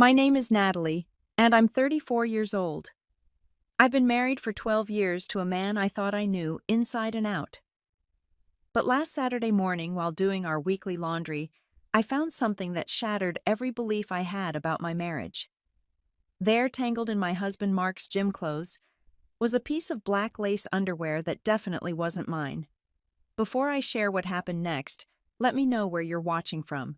My name is Natalie, and I'm 34 years old. I've been married for 12 years to a man I thought I knew inside and out. But last Saturday morning, while doing our weekly laundry, I found something that shattered every belief I had about my marriage. There, tangled in my husband Mark's gym clothes, was a piece of black lace underwear that definitely wasn't mine. Before I share what happened next, let me know where you're watching from.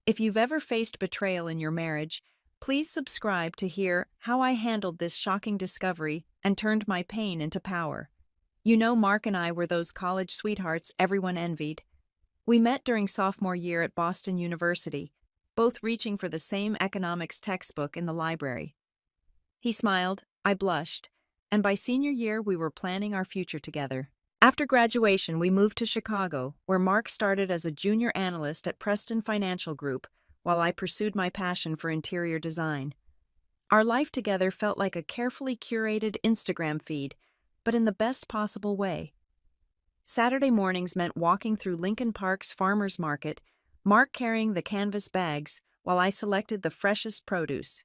If you've ever faced betrayal in your marriage, please subscribe to hear how I handled this shocking discovery and turned my pain into power. You know, Mark and I were those college sweethearts everyone envied. We met during sophomore year at Boston University, both reaching for the same economics textbook in the library. He smiled, I blushed, and by senior year we were planning our future together. After graduation, we moved to Chicago, where Mark started as a junior analyst at Preston Financial Group, while I pursued my passion for interior design. Our life together felt like a carefully curated Instagram feed, but in the best possible way. Saturday mornings meant walking through Lincoln Park's farmers market, Mark carrying the canvas bags, while I selected the freshest produce.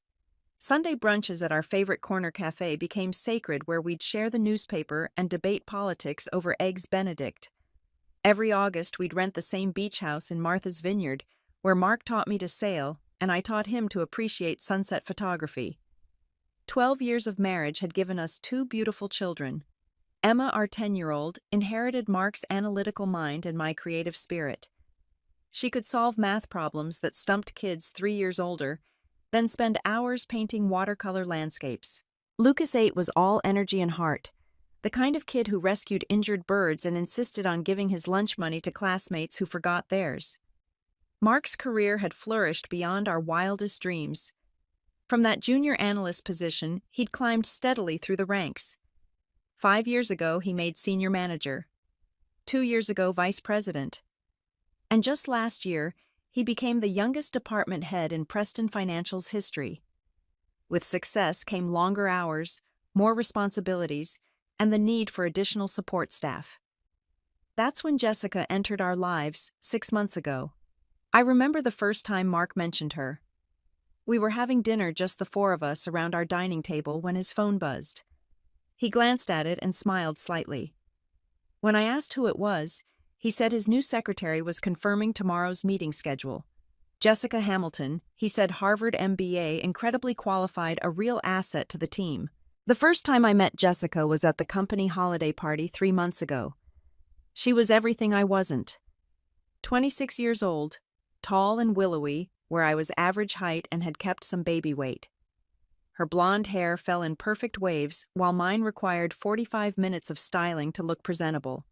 Sunday brunches at our favorite corner cafe became sacred, where we'd share the newspaper and debate politics over Eggs Benedict. Every August, we'd rent the same beach house in Martha's Vineyard, where Mark taught me to sail and I taught him to appreciate sunset photography. 12 years of marriage had given us two beautiful children. Emma, our 10-year-old, inherited Mark's analytical mind and my creative spirit. She could solve math problems that stumped kids 3 years older, then spend hours painting watercolor landscapes. Lucas 8 was all energy and heart, the kind of kid who rescued injured birds and insisted on giving his lunch money to classmates who forgot theirs. Mark's career had flourished beyond our wildest dreams. From that junior analyst position, he'd climbed steadily through the ranks. 5 years ago, he made senior manager. 2 years ago, vice president. And just last year, he became the youngest department head in Preston Financial's history. With success came longer hours, more responsibilities, and the need for additional support staff. That's when Jessica entered our lives 6 months ago. I remember the first time Mark mentioned her. We were having dinner, just the four of us around our dining table, when his phone buzzed. He glanced at it and smiled slightly. When I asked who it was, he said his new secretary was confirming tomorrow's meeting schedule. Jessica Hamilton, he said, Harvard MBA, incredibly qualified, a real asset to the team. The first time I met Jessica was at the company holiday party 3 months ago. She was everything I wasn't. 26 years old, tall and willowy, where I was average height and had kept some baby weight. Her blonde hair fell in perfect waves, while mine required 45 minutes of styling to look presentable.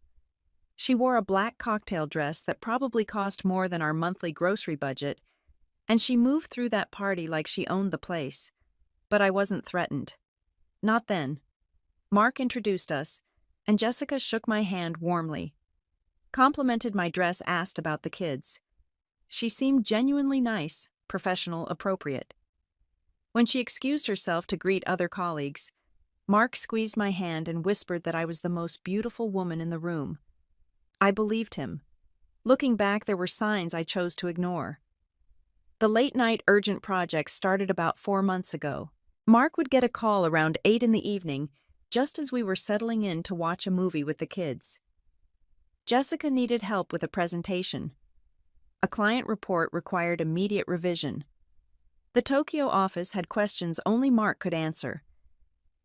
She wore a black cocktail dress that probably cost more than our monthly grocery budget, and she moved through that party like she owned the place. But I wasn't threatened. Not then. Mark introduced us, and Jessica shook my hand warmly. Complimented my dress, asked about the kids. She seemed genuinely nice, professional, appropriate. When she excused herself to greet other colleagues, Mark squeezed my hand and whispered that I was the most beautiful woman in the room. I believed him. Looking back, there were signs I chose to ignore. The late-night urgent project started about 4 months ago. Mark would get a call around 8 in the evening, just as we were settling in to watch a movie with the kids. Jessica needed help with a presentation. A client report required immediate revision. The Tokyo office had questions only Mark could answer.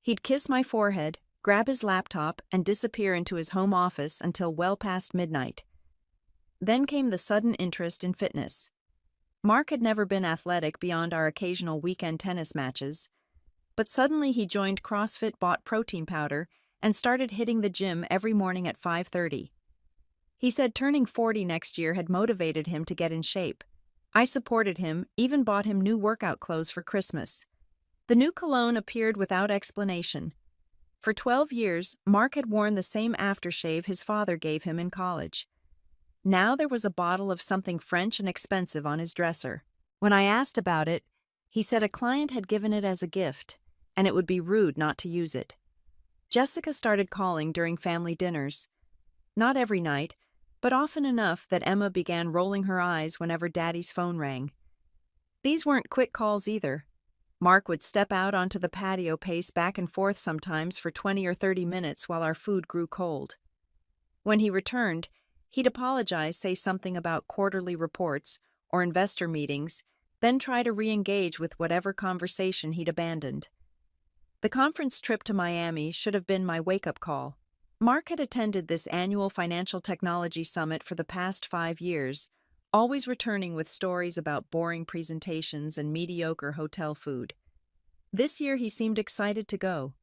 He'd kiss my forehead, grab his laptop, and disappear into his home office until well past midnight. Then came the sudden interest in fitness. Mark had never been athletic beyond our occasional weekend tennis matches, but suddenly he joined CrossFit, bought protein powder, and started hitting the gym every morning at 5:30. He said turning 40 next year had motivated him to get in shape. I supported him, even bought him new workout clothes for Christmas. The new cologne appeared without explanation. For 12 years, Mark had worn the same aftershave his father gave him in college. Now there was a bottle of something French and expensive on his dresser. When I asked about it, he said a client had given it as a gift, and it would be rude not to use it. Jessica started calling during family dinners. Not every night, but often enough that Emma began rolling her eyes whenever Daddy's phone rang. These weren't quick calls either. Mark would step out onto the patio, pace back and forth sometimes for 20 or 30 minutes while our food grew cold. When he returned, he'd apologize, say something about quarterly reports or investor meetings, then try to re-engage with whatever conversation he'd abandoned. The conference trip to Miami should have been my wake-up call. Mark had attended this annual financial technology summit for the past 5 years, always returning with stories about boring presentations and mediocre hotel food. This year he seemed excited to go.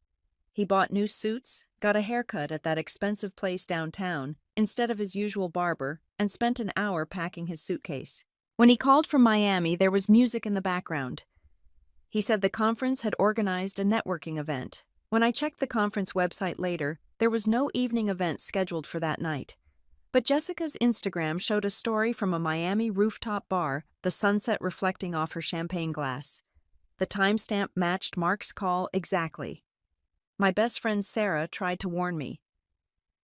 He bought new suits, got a haircut at that expensive place downtown instead of his usual barber, and spent an hour packing his suitcase. When he called from Miami, there was music in the background. He said the conference had organized a networking event. When I checked the conference website later, there was no evening event scheduled for that night. But Jessica's Instagram showed a story from a Miami rooftop bar, the sunset reflecting off her champagne glass. The timestamp matched Mark's call exactly. My best friend Sarah tried to warn me.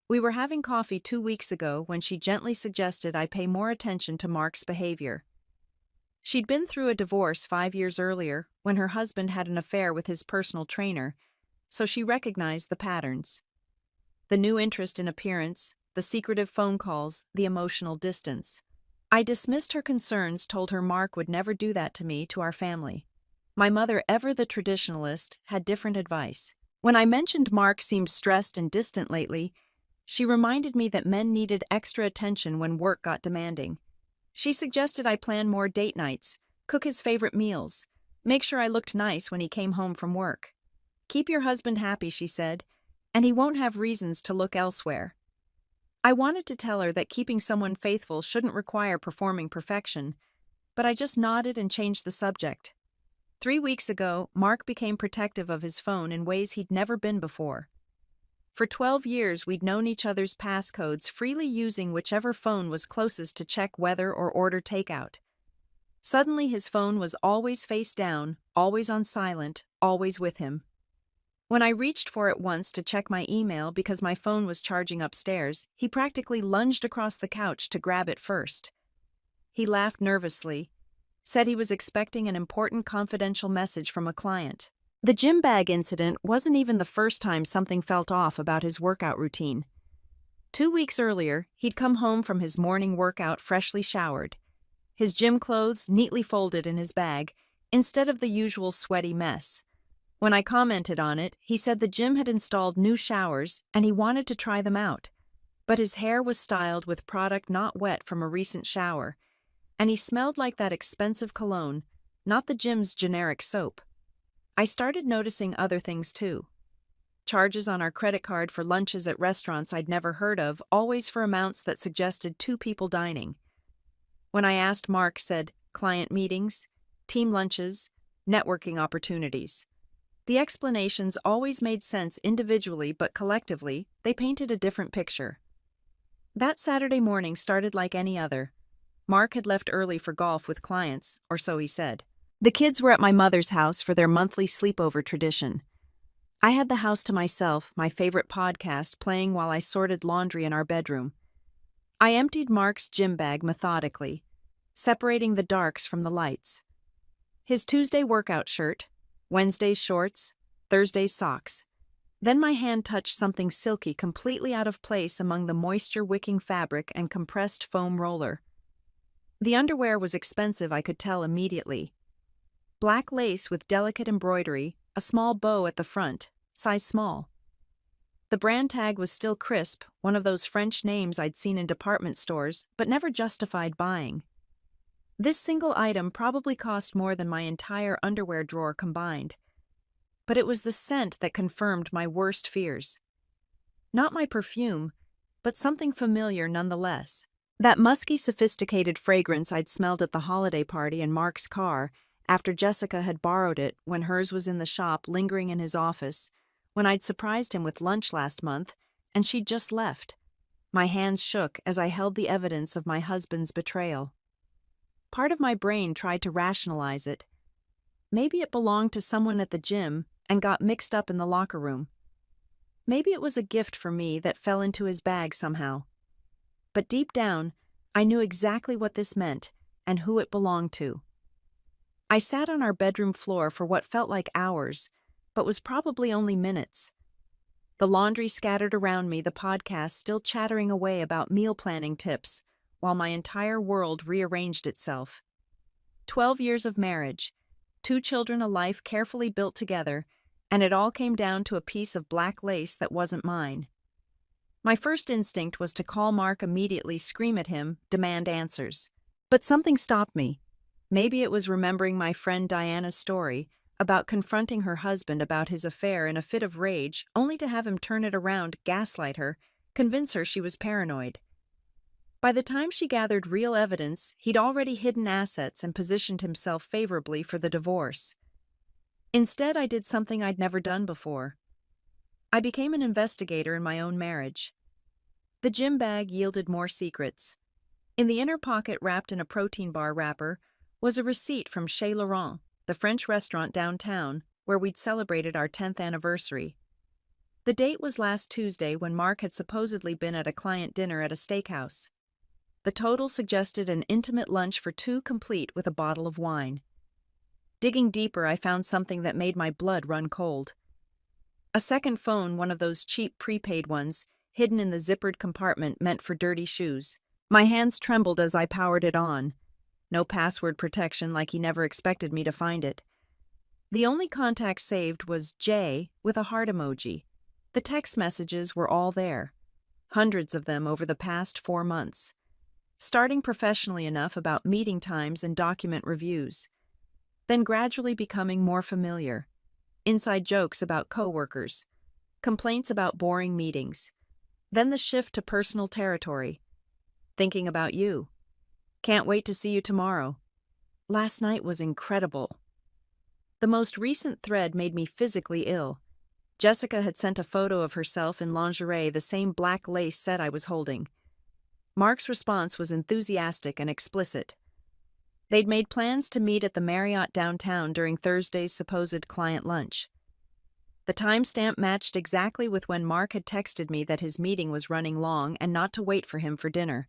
We were having coffee 2 weeks ago when she gently suggested I pay more attention to Mark's behavior. She'd been through a divorce 5 years earlier when her husband had an affair with his personal trainer, so she recognized the patterns. The new interest in appearance, the secretive phone calls, the emotional distance. I dismissed her concerns, told her Mark would never do that to me, to our family. My mother, ever the traditionalist, had different advice. When I mentioned Mark seemed stressed and distant lately, she reminded me that men needed extra attention when work got demanding. She suggested I plan more date nights, cook his favorite meals, make sure I looked nice when he came home from work. Keep your husband happy, she said, and he won't have reasons to look elsewhere. I wanted to tell her that keeping someone faithful shouldn't require performing perfection, but I just nodded and changed the subject. 3 weeks ago, Mark became protective of his phone in ways he'd never been before. For 12 years, we'd known each other's passcodes, freely using whichever phone was closest to check weather or order takeout. Suddenly, his phone was always face down, always on silent, always with him. When I reached for it once to check my email because my phone was charging upstairs, he practically lunged across the couch to grab it first. He laughed nervously, said he was expecting an important confidential message from a client. The gym bag incident wasn't even the first time something felt off about his workout routine. 2 weeks earlier, he'd come home from his morning workout freshly showered, his gym clothes neatly folded in his bag, instead of the usual sweaty mess. When I commented on it, he said the gym had installed new showers and he wanted to try them out. But his hair was styled with product not wet from a recent shower, and he smelled like that expensive cologne, not the gym's generic soap. I started noticing other things too. Charges on our credit card for lunches at restaurants I'd never heard of, always for amounts that suggested 2 people dining. When I asked, Mark said client meetings, team lunches, networking opportunities. The explanations always made sense individually, but collectively, they painted a different picture. That Saturday morning started like any other. Mark had left early for golf with clients, or so he said. The kids were at my mother's house for their monthly sleepover tradition. I had the house to myself, my favorite podcast playing while I sorted laundry in our bedroom. I emptied Mark's gym bag methodically, separating the darks from the lights. His Tuesday workout shirt, Wednesday's shorts, Thursday's socks. Then my hand touched something silky completely out of place among the moisture-wicking fabric and compressed foam roller. The underwear was expensive, I could tell immediately. Black lace with delicate embroidery, a small bow at the front, size small. The brand tag was still crisp, one of those French names I'd seen in department stores, but never justified buying. This single item probably cost more than my entire underwear drawer combined. But it was the scent that confirmed my worst fears. Not my perfume, but something familiar nonetheless. That musky, sophisticated fragrance I'd smelled at the holiday party in Mark's car, after Jessica had borrowed it when hers was in the shop lingering in his office, when I'd surprised him with lunch last month, and she'd just left. My hands shook as I held the evidence of my husband's betrayal. Part of my brain tried to rationalize it. Maybe it belonged to someone at the gym and got mixed up in the locker room. Maybe it was a gift for me that fell into his bag somehow. But deep down, I knew exactly what this meant and who it belonged to. I sat on our bedroom floor for what felt like hours, but was probably only minutes. The laundry scattered around me, the podcast still chattering away about meal planning tips, while my entire world rearranged itself. 12 years of marriage, 2 children, a life carefully built together, and it all came down to a piece of black lace that wasn't mine. My first instinct was to call Mark immediately, scream at him, demand answers. But something stopped me. Maybe it was remembering my friend Diana's story about confronting her husband about his affair in a fit of rage, only to have him turn it around, gaslight her, convince her she was paranoid. By the time she gathered real evidence, he'd already hidden assets and positioned himself favorably for the divorce. Instead, I did something I'd never done before. I became an investigator in my own marriage. The gym bag yielded more secrets. In the inner pocket, wrapped in a protein bar wrapper, was a receipt from Chez Laurent, the French restaurant downtown, where we'd celebrated our 10th anniversary. The date was last Tuesday, when Mark had supposedly been at a client dinner at a steakhouse. The total suggested an intimate lunch for 2, complete with a bottle of wine. Digging deeper, I found something that made my blood run cold. A second phone, one of those cheap prepaid ones, hidden in the zippered compartment meant for dirty shoes. My hands trembled as I powered it on. No password protection, like he never expected me to find it. The only contact saved was J with a heart emoji. The text messages were all there. Hundreds of them over the past 4 months. Starting professionally enough about meeting times and document reviews. Then gradually becoming more familiar. Inside jokes about coworkers. Complaints about boring meetings. Then the shift to personal territory. Thinking about you. Can't wait to see you tomorrow. Last night was incredible. The most recent thread made me physically ill. Jessica had sent a photo of herself in lingerie, the same black lace set I was holding. Mark's response was enthusiastic and explicit. They'd made plans to meet at the Marriott downtown during Thursday's supposed client lunch. The timestamp matched exactly with when Mark had texted me that his meeting was running long and not to wait for him for dinner.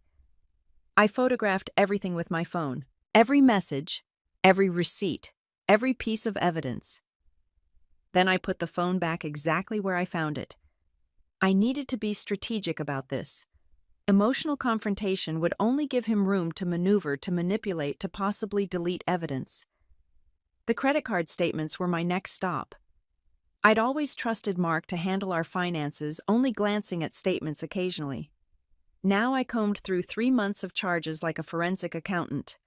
I photographed everything with my phone. Every message, every receipt, every piece of evidence. Then I put the phone back exactly where I found it. I needed to be strategic about this. Emotional confrontation would only give him room to maneuver, to manipulate, to possibly delete evidence. The credit card statements were my next stop. I'd always trusted Mark to handle our finances, only glancing at statements occasionally. Now I combed through 3 months of charges like a forensic accountant.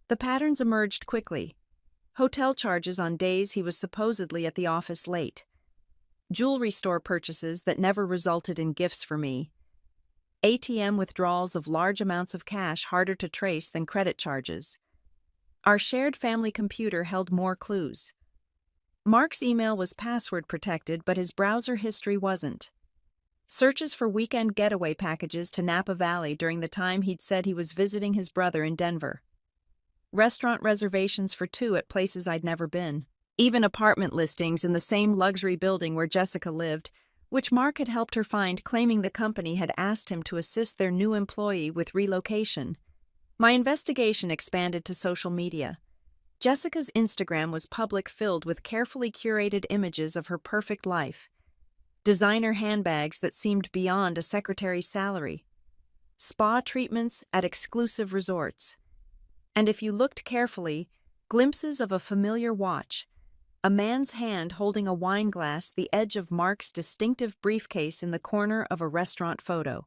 The patterns emerged quickly. Hotel charges on days he was supposedly at the office late. Jewelry store purchases that never resulted in gifts for me. ATM withdrawals of large amounts of cash harder to trace than credit charges. Our shared family computer held more clues. Mark's email was password protected, but his browser history wasn't. Searches for weekend getaway packages to Napa Valley during the time he'd said he was visiting his brother in Denver. Restaurant reservations for 2 at places I'd never been. Even apartment listings in the same luxury building where Jessica lived, which Mark had helped her find, claiming the company had asked him to assist their new employee with relocation. My investigation expanded to social media. Jessica's Instagram was public, filled with carefully curated images of her perfect life. Designer handbags that seemed beyond a secretary's salary. Spa treatments at exclusive resorts. And if you looked carefully, glimpses of a familiar watch. A man's hand holding a wine glass, the edge of Mark's distinctive briefcase in the corner of a restaurant photo.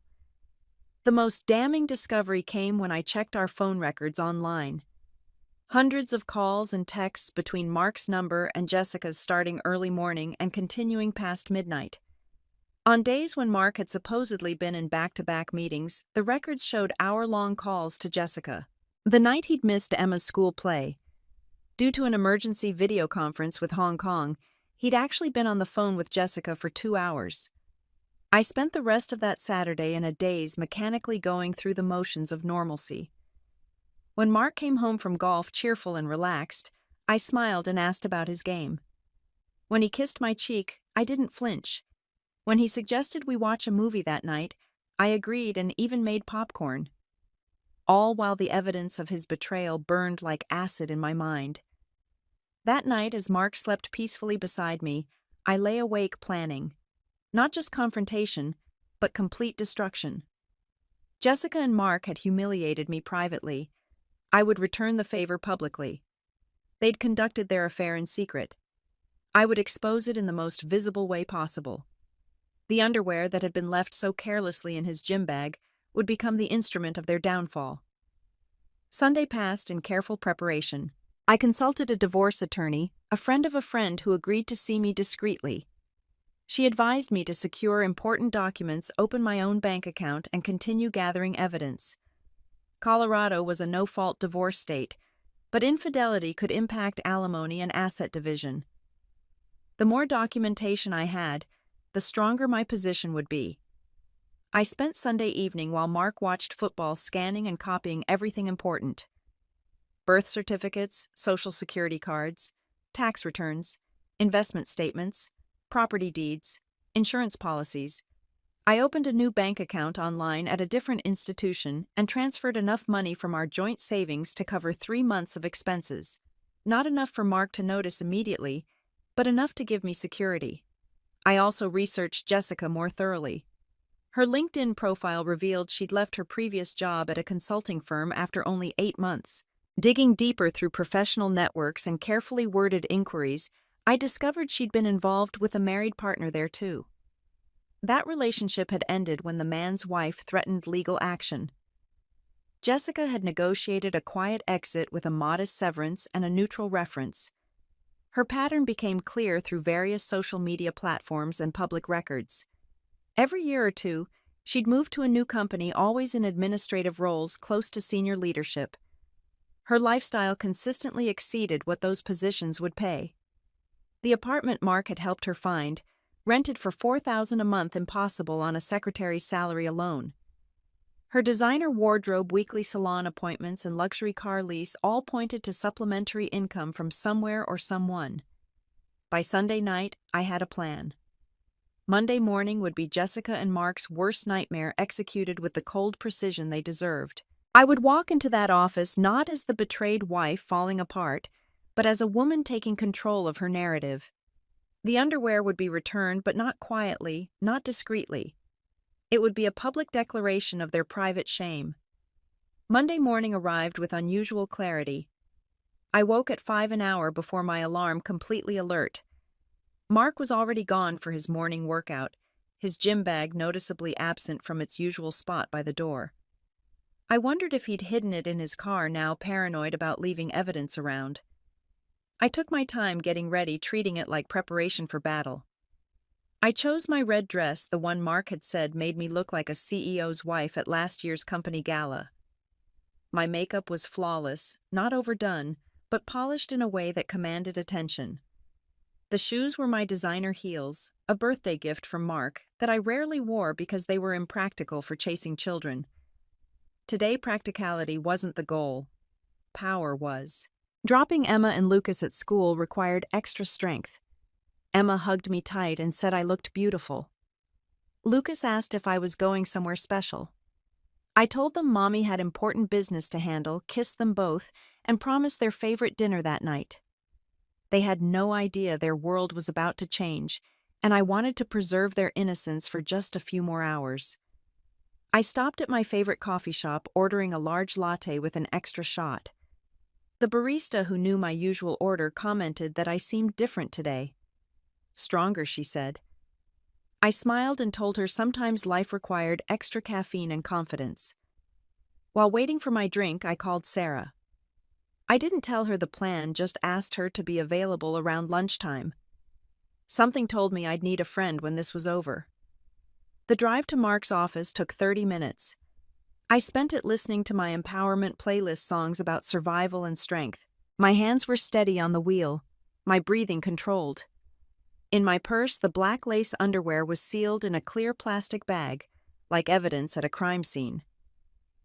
The most damning discovery came when I checked our phone records online. Hundreds of calls and texts between Mark's number and Jessica's, starting early morning and continuing past midnight. On days when Mark had supposedly been in back-to-back meetings, the records showed hour-long calls to Jessica. The night he'd missed Emma's school play. Due to an emergency video conference with Hong Kong, he'd actually been on the phone with Jessica for 2 hours. I spent the rest of that Saturday in a daze, mechanically going through the motions of normalcy. When Mark came home from golf, cheerful and relaxed, I smiled and asked about his game. When he kissed my cheek, I didn't flinch. When he suggested we watch a movie that night, I agreed and even made popcorn. All while the evidence of his betrayal burned like acid in my mind. That night, as Mark slept peacefully beside me, I lay awake planning. Not just confrontation, but complete destruction. Jessica and Mark had humiliated me privately. I would return the favor publicly. They'd conducted their affair in secret. I would expose it in the most visible way possible. The underwear that had been left so carelessly in his gym bag would become the instrument of their downfall. Sunday passed in careful preparation. I consulted a divorce attorney, a friend of a friend who agreed to see me discreetly. She advised me to secure important documents, open my own bank account, and continue gathering evidence. Colorado was a no-fault divorce state, but infidelity could impact alimony and asset division. The more documentation I had, the stronger my position would be. I spent Sunday evening while Mark watched football scanning and copying everything important. Birth certificates, social security cards, tax returns, investment statements, property deeds, insurance policies. I opened a new bank account online at a different institution and transferred enough money from our joint savings to cover 3 months of expenses. Not enough for Mark to notice immediately, but enough to give me security. I also researched Jessica more thoroughly. Her LinkedIn profile revealed she'd left her previous job at a consulting firm after only 8 months. Digging deeper through professional networks and carefully worded inquiries, I discovered she'd been involved with a married partner there too. That relationship had ended when the man's wife threatened legal action. Jessica had negotiated a quiet exit with a modest severance and a neutral reference. Her pattern became clear through various social media platforms and public records. Every year or two, she'd move to a new company, always in administrative roles close to senior leadership. Her lifestyle consistently exceeded what those positions would pay. The apartment Mark had helped her find, rented for $4,000 a month, impossible on a secretary's salary alone. Her designer wardrobe, weekly salon appointments, and luxury car lease all pointed to supplementary income from somewhere or someone. By Sunday night, I had a plan. Monday morning would be Jessica and Mark's worst nightmare, executed with the cold precision they deserved. I would walk into that office not as the betrayed wife falling apart, but as a woman taking control of her narrative. The underwear would be returned, but not quietly, not discreetly. It would be a public declaration of their private shame. Monday morning arrived with unusual clarity. I woke at 5 an hour before my alarm, completely alert. Mark was already gone for his morning workout, his gym bag noticeably absent from its usual spot by the door. I wondered if he'd hidden it in his car, now paranoid about leaving evidence around. I took my time getting ready, treating it like preparation for battle. I chose my red dress, the one Mark had said made me look like a CEO's wife at last year's company gala. My makeup was flawless, not overdone, but polished in a way that commanded attention. The shoes were my designer heels, a birthday gift from Mark that I rarely wore because they were impractical for chasing children. Today, practicality wasn't the goal. Power was. Dropping Emma and Lucas at school required extra strength. Emma hugged me tight and said I looked beautiful. Lucas asked if I was going somewhere special. I told them Mommy had important business to handle, kissed them both, and promised their favorite dinner that night. They had no idea their world was about to change, and I wanted to preserve their innocence for just a few more hours. I stopped at my favorite coffee shop, ordering a large latte with an extra shot. The barista, who knew my usual order, commented that I seemed different today. Stronger, she said. I smiled and told her sometimes life required extra caffeine and confidence. While waiting for my drink, I called Sarah. I didn't tell her the plan, just asked her to be available around lunchtime. Something told me I'd need a friend when this was over. The drive to Mark's office took 30 minutes. I spent it listening to my empowerment playlist songs about survival and strength. My hands were steady on the wheel, my breathing controlled. In my purse, the black lace underwear was sealed in a clear plastic bag, like evidence at a crime scene.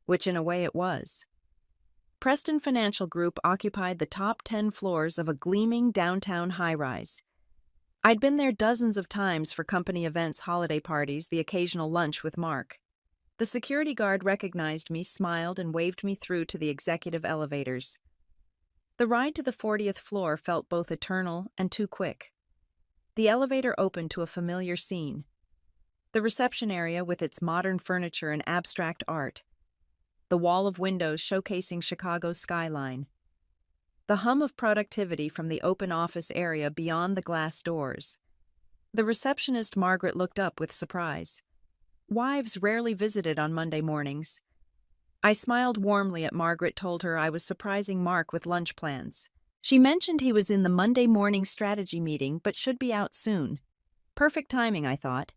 Which in a way it was. Preston Financial Group occupied the top 10 floors of a gleaming downtown high-rise. I'd been there dozens of times for company events, holiday parties, the occasional lunch with Mark. The security guard recognized me, smiled, and waved me through to the executive elevators. The ride to the 40th floor felt both eternal and too quick. The elevator opened to a familiar scene. The reception area with its modern furniture and abstract art. The wall of windows showcasing Chicago's skyline. The hum of productivity from the open office area beyond the glass doors. The receptionist Margaret looked up with surprise. Wives rarely visited on Monday mornings. I smiled warmly at Margaret, told her I was surprising Mark with lunch plans. She mentioned he was in the Monday morning strategy meeting but should be out soon. Perfect timing, I thought.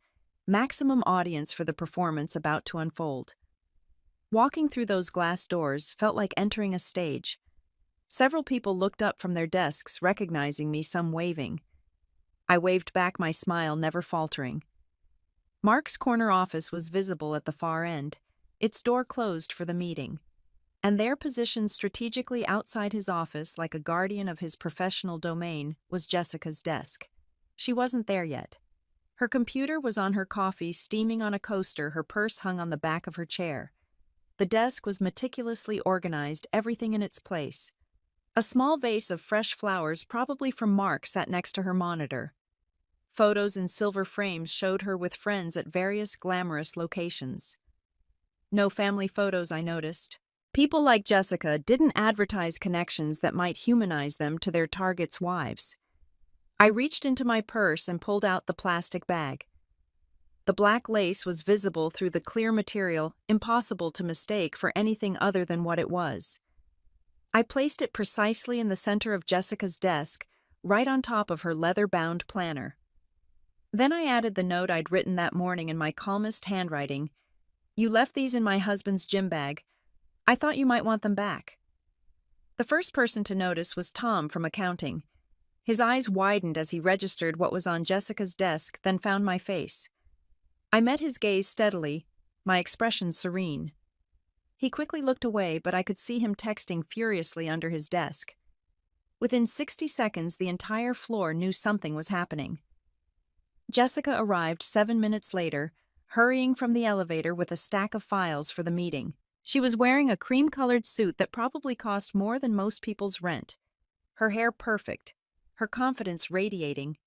Maximum audience for the performance about to unfold. Walking through those glass doors felt like entering a stage. Several people looked up from their desks, recognizing me, some waving. I waved back, my smile never faltering. Mark's corner office was visible at the far end, its door closed for the meeting. And there, positioned strategically outside his office like a guardian of his professional domain, was Jessica's desk. She wasn't there yet. Her computer was on her coffee, steaming on a coaster, her purse hung on the back of her chair. The desk was meticulously organized, everything in its place. A small vase of fresh flowers, probably from Mark, sat next to her monitor. Photos in silver frames showed her with friends at various glamorous locations. No family photos, I noticed. People like Jessica didn't advertise connections that might humanize them to their targets' wives. I reached into my purse and pulled out the plastic bag. The black lace was visible through the clear material, impossible to mistake for anything other than what it was. I placed it precisely in the center of Jessica's desk, right on top of her leather-bound planner. Then I added the note I'd written that morning in my calmest handwriting. "You left these in my husband's gym bag. I thought you might want them back." The first person to notice was Tom from accounting. His eyes widened as he registered what was on Jessica's desk, then found my face. I met his gaze steadily, my expression serene. He quickly looked away, but I could see him texting furiously under his desk. Within 60 seconds, the entire floor knew something was happening. Jessica arrived 7 minutes later, hurrying from the elevator with a stack of files for the meeting. She was wearing a cream-colored suit that probably cost more than most people's rent. Her hair perfect, her confidence radiating.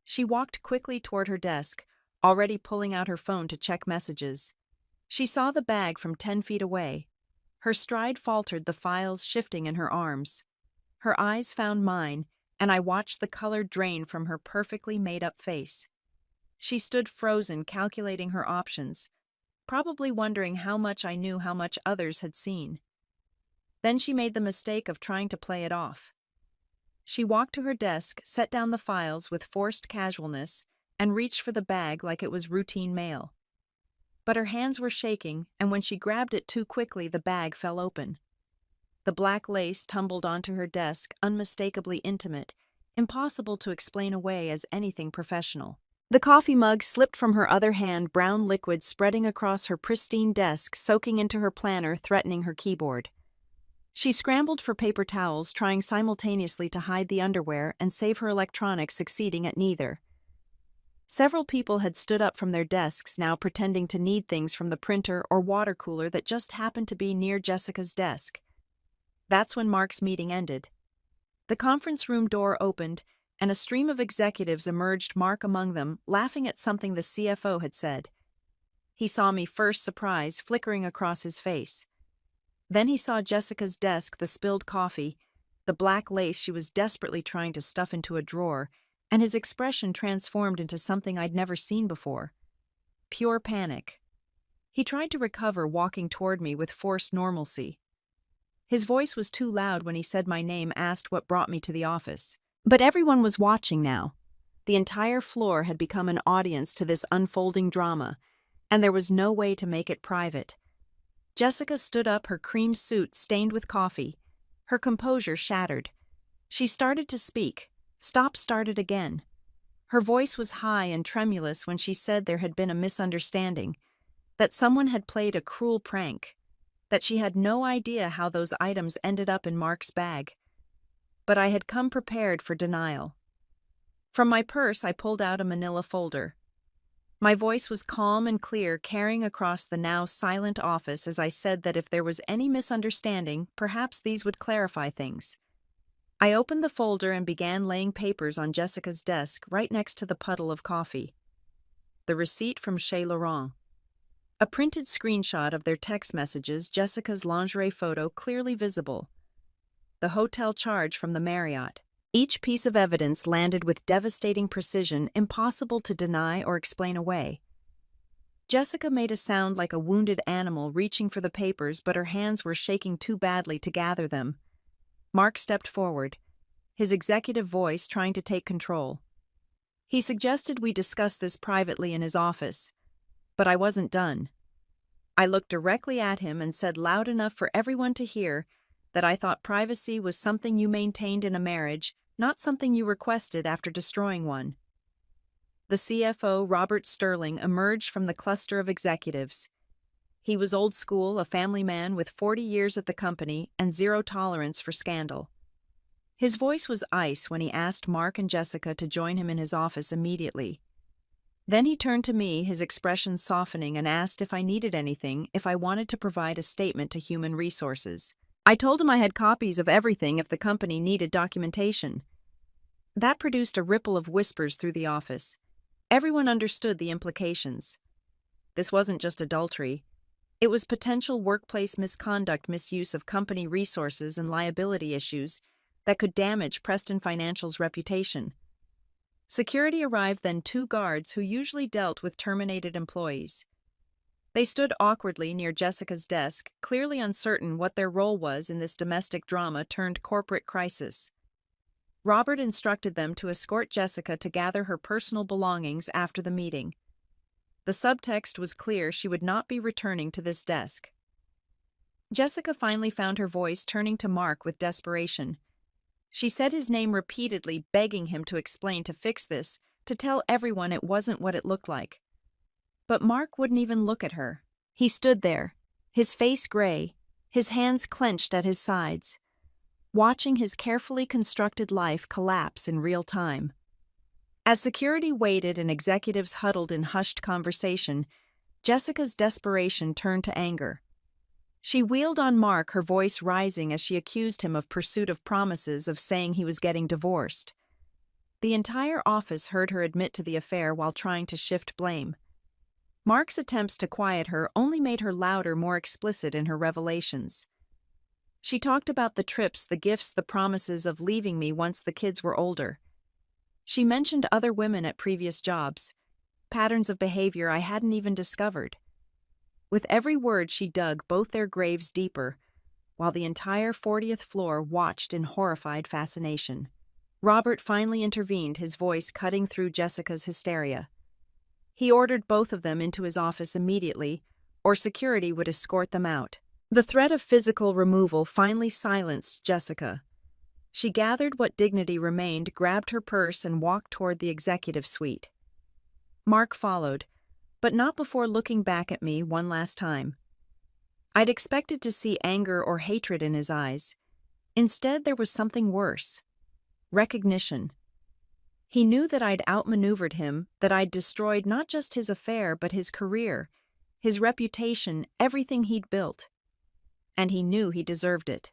She walked quickly toward her desk, already pulling out her phone to check messages. She saw the bag from 10 feet away. Her stride faltered, the files shifting in her arms. Her eyes found mine, and I watched the color drain from her perfectly made-up face. She stood frozen, calculating her options, probably wondering how much I knew, how much others had seen. Then she made the mistake of trying to play it off. She walked to her desk, set down the files with forced casualness, and reached for the bag like it was routine mail. But her hands were shaking, and when she grabbed it too quickly, the bag fell open. The black lace tumbled onto her desk, unmistakably intimate, impossible to explain away as anything professional. The coffee mug slipped from her other hand, brown liquid spreading across her pristine desk, soaking into her planner, threatening her keyboard. She scrambled for paper towels, trying simultaneously to hide the underwear and save her electronics, succeeding at neither. Several people had stood up from their desks, now pretending to need things from the printer or water cooler that just happened to be near Jessica's desk. That's when Mark's meeting ended. The conference room door opened, and a stream of executives emerged, Mark among them, laughing at something the CFO had said. He saw me first, surprise flickering across his face. Then he saw Jessica's desk, the spilled coffee, the black lace she was desperately trying to stuff into a drawer, and his expression transformed into something I'd never seen before. Pure panic. He tried to recover, walking toward me with forced normalcy. His voice was too loud when he said my name, asked what brought me to the office. But everyone was watching now. The entire floor had become an audience to this unfolding drama, and there was no way to make it private. Jessica stood up, her cream suit stained with coffee, her composure shattered. She started to speak, started again. Her voice was high and tremulous when she said there had been a misunderstanding, that someone had played a cruel prank, that she had no idea how those items ended up in Mark's bag. But I had come prepared for denial. From my purse, I pulled out a manila folder. My voice was calm and clear, carrying across the now silent office as I said that if there was any misunderstanding, perhaps these would clarify things. I opened the folder and began laying papers on Jessica's desk right next to the puddle of coffee. The receipt from Chez Laurent. A printed screenshot of their text messages, Jessica's lingerie photo clearly visible. The hotel charge from the Marriott. Each piece of evidence landed with devastating precision, impossible to deny or explain away. Jessica made a sound like a wounded animal reaching for the papers, but her hands were shaking too badly to gather them. Mark stepped forward, his executive voice trying to take control. He suggested we discuss this privately in his office, but I wasn't done. I looked directly at him and said loud enough for everyone to hear that I thought privacy was something you maintained in a marriage, not something you requested after destroying one. The CFO, Robert Sterling, emerged from the cluster of executives. He was old school, a family man with 40 years at the company and zero tolerance for scandal. His voice was ice when he asked Mark and Jessica to join him in his office immediately. Then he turned to me, his expression softening, and asked if I needed anything, if I wanted to provide a statement to Human Resources. I told him I had copies of everything if the company needed documentation. That produced a ripple of whispers through the office. Everyone understood the implications. This wasn't just adultery. It was potential workplace misconduct, misuse of company resources, and liability issues that could damage Preston Financial's reputation. Security arrived, then 2 guards who usually dealt with terminated employees. They stood awkwardly near Jessica's desk, clearly uncertain what their role was in this domestic drama turned corporate crisis. Robert instructed them to escort Jessica to gather her personal belongings after the meeting. The subtext was clear: she would not be returning to this desk. Jessica finally found her voice, turning to Mark with desperation. She said his name repeatedly, begging him to explain, to fix this, to tell everyone it wasn't what it looked like. But Mark wouldn't even look at her. He stood there, his face gray, his hands clenched at his sides, watching his carefully constructed life collapse in real time. As security waited and executives huddled in hushed conversation, Jessica's desperation turned to anger. She wheeled on Mark, her voice rising as she accused him of pursuit of promises, of saying he was getting divorced. The entire office heard her admit to the affair while trying to shift blame. Mark's attempts to quiet her only made her louder, more explicit in her revelations. She talked about the trips, the gifts, the promises of leaving me once the kids were older. She mentioned other women at previous jobs, patterns of behavior I hadn't even discovered. With every word she dug both their graves deeper, while the entire 40th floor watched in horrified fascination. Robert finally intervened, his voice cutting through Jessica's hysteria. He ordered both of them into his office immediately, or security would escort them out. The threat of physical removal finally silenced Jessica. She gathered what dignity remained, grabbed her purse, and walked toward the executive suite. Mark followed, but not before looking back at me one last time. I'd expected to see anger or hatred in his eyes. Instead, there was something worse: recognition. He knew that I'd outmaneuvered him, that I'd destroyed not just his affair but his career, his reputation, everything he'd built. And he knew he deserved it.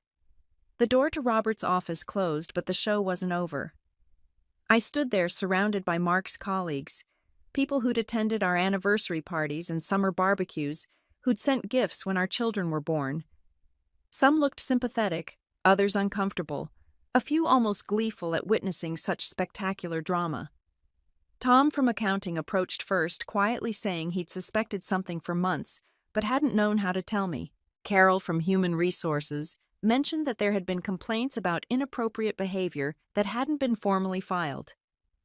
The door to Robert's office closed, but the show wasn't over. I stood there surrounded by Mark's colleagues, people who'd attended our anniversary parties and summer barbecues, who'd sent gifts when our children were born. Some looked sympathetic, others uncomfortable, a few almost gleeful at witnessing such spectacular drama. Tom from accounting approached first, quietly saying he'd suspected something for months, but hadn't known how to tell me. Carol from Human Resources mentioned that there had been complaints about inappropriate behavior that hadn't been formally filed.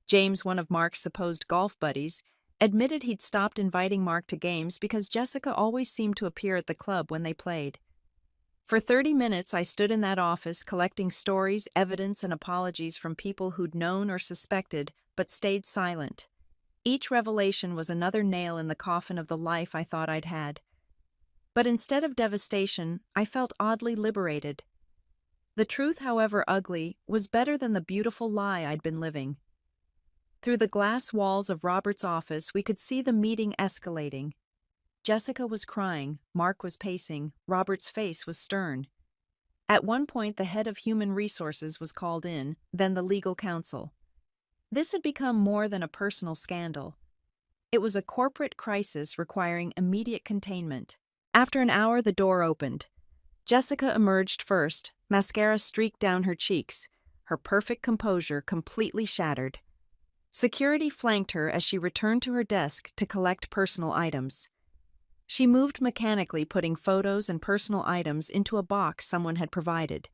James, one of Mark's supposed golf buddies, admitted he'd stopped inviting Mark to games because Jessica always seemed to appear at the club when they played. For 30 minutes, I stood in that office collecting stories, evidence, and apologies from people who'd known or suspected, but stayed silent. Each revelation was another nail in the coffin of the life I thought I'd had. But instead of devastation, I felt oddly liberated. The truth, however ugly, was better than the beautiful lie I'd been living. Through the glass walls of Robert's office, we could see the meeting escalating. Jessica was crying, Mark was pacing, Robert's face was stern. At one point, the head of human resources was called in, then the legal counsel. This had become more than a personal scandal. It was a corporate crisis requiring immediate containment. After an hour, the door opened. Jessica emerged first, mascara streaked down her cheeks, her perfect composure completely shattered. Security flanked her as she returned to her desk to collect personal items. She moved mechanically, putting photos and personal items into a box someone had provided.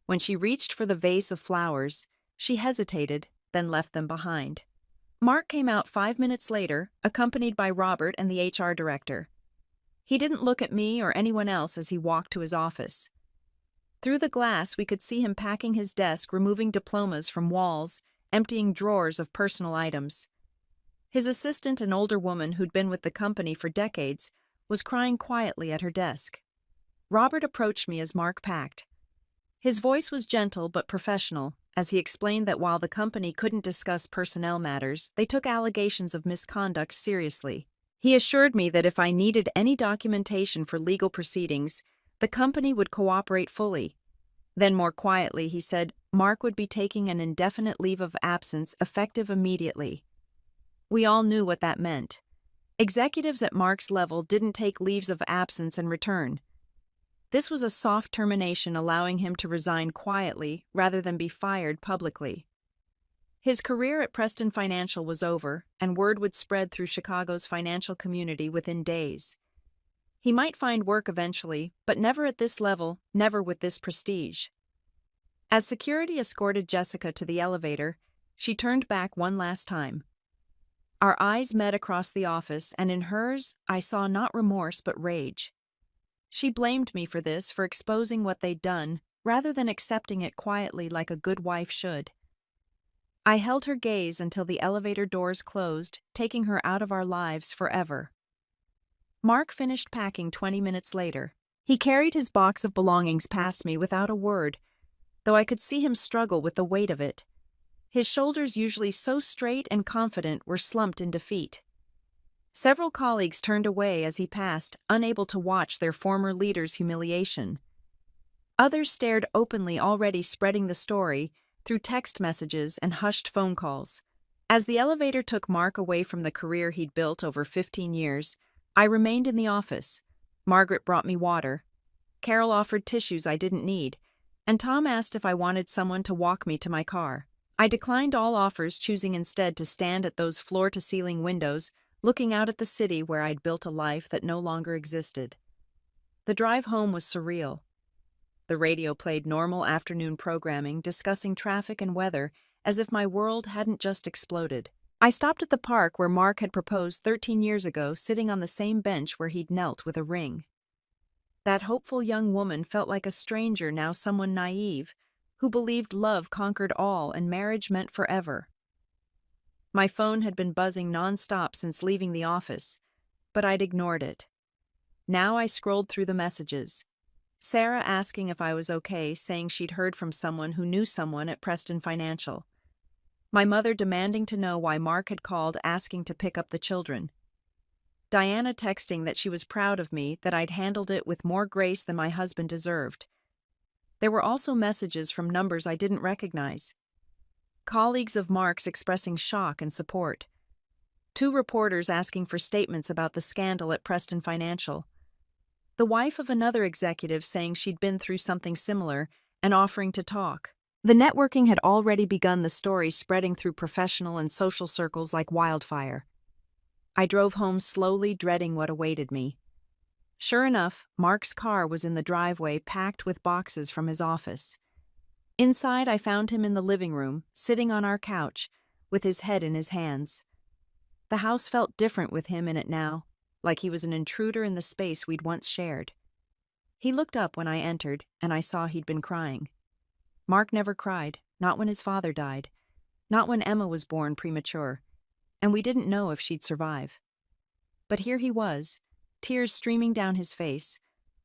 When she reached for the vase of flowers, she hesitated, then left them behind. Mark came out 5 minutes later, accompanied by Robert and the HR director. He didn't look at me or anyone else as he walked to his office. Through the glass, we could see him packing his desk, removing diplomas from walls, emptying drawers of personal items. His assistant, an older woman who'd been with the company for decades, was crying quietly at her desk. Robert approached me as Mark packed. His voice was gentle but professional, as he explained that while the company couldn't discuss personnel matters, they took allegations of misconduct seriously. He assured me that if I needed any documentation for legal proceedings, the company would cooperate fully. Then more quietly, he said Mark would be taking an indefinite leave of absence effective immediately. We all knew what that meant. Executives at Mark's level didn't take leaves of absence and return. This was a soft termination, allowing him to resign quietly rather than be fired publicly. His career at Preston Financial was over, and word would spread through Chicago's financial community within days. He might find work eventually, but never at this level, never with this prestige. As security escorted Jessica to the elevator, she turned back one last time. Our eyes met across the office, and in hers, I saw not remorse but rage. She blamed me for this, for exposing what they'd done, rather than accepting it quietly like a good wife should. I held her gaze until the elevator doors closed, taking her out of our lives forever. Mark finished packing 20 minutes later. He carried his box of belongings past me without a word, though I could see him struggle with the weight of it. His shoulders, usually so straight and confident, were slumped in defeat. Several colleagues turned away as he passed, unable to watch their former leader's humiliation. Others stared openly, already spreading the story through text messages and hushed phone calls. As the elevator took Mark away from the career he'd built over 15 years, I remained in the office. Margaret brought me water. Carol offered tissues I didn't need, and Tom asked if I wanted someone to walk me to my car. I declined all offers, choosing instead to stand at those floor-to-ceiling windows, looking out at the city where I'd built a life that no longer existed. The drive home was surreal. The radio played normal afternoon programming, discussing traffic and weather, as if my world hadn't just exploded. I stopped at the park where Mark had proposed 13 years ago, sitting on the same bench where he'd knelt with a ring. That hopeful young woman felt like a stranger, now someone naive, who believed love conquered all and marriage meant forever. My phone had been buzzing nonstop since leaving the office, but I'd ignored it. Now I scrolled through the messages. Sarah asking if I was okay, saying she'd heard from someone who knew someone at Preston Financial. My mother demanding to know why Mark had called, asking to pick up the children. Diana texting that she was proud of me, that I'd handled it with more grace than my husband deserved. There were also messages from numbers I didn't recognize. Colleagues of Mark's expressing shock and support. 2 reporters asking for statements about the scandal at Preston Financial. The wife of another executive saying she'd been through something similar and offering to talk. The networking had already begun, the story spreading through professional and social circles like wildfire. I drove home slowly, dreading what awaited me. Sure enough, Mark's car was in the driveway, packed with boxes from his office. Inside, I found him in the living room, sitting on our couch, with his head in his hands. The house felt different with him in it now, like he was an intruder in the space we'd once shared. He looked up when I entered, and I saw he'd been crying. Mark never cried, not when his father died, not when Emma was born premature, and we didn't know if she'd survive. But here he was, tears streaming down his face,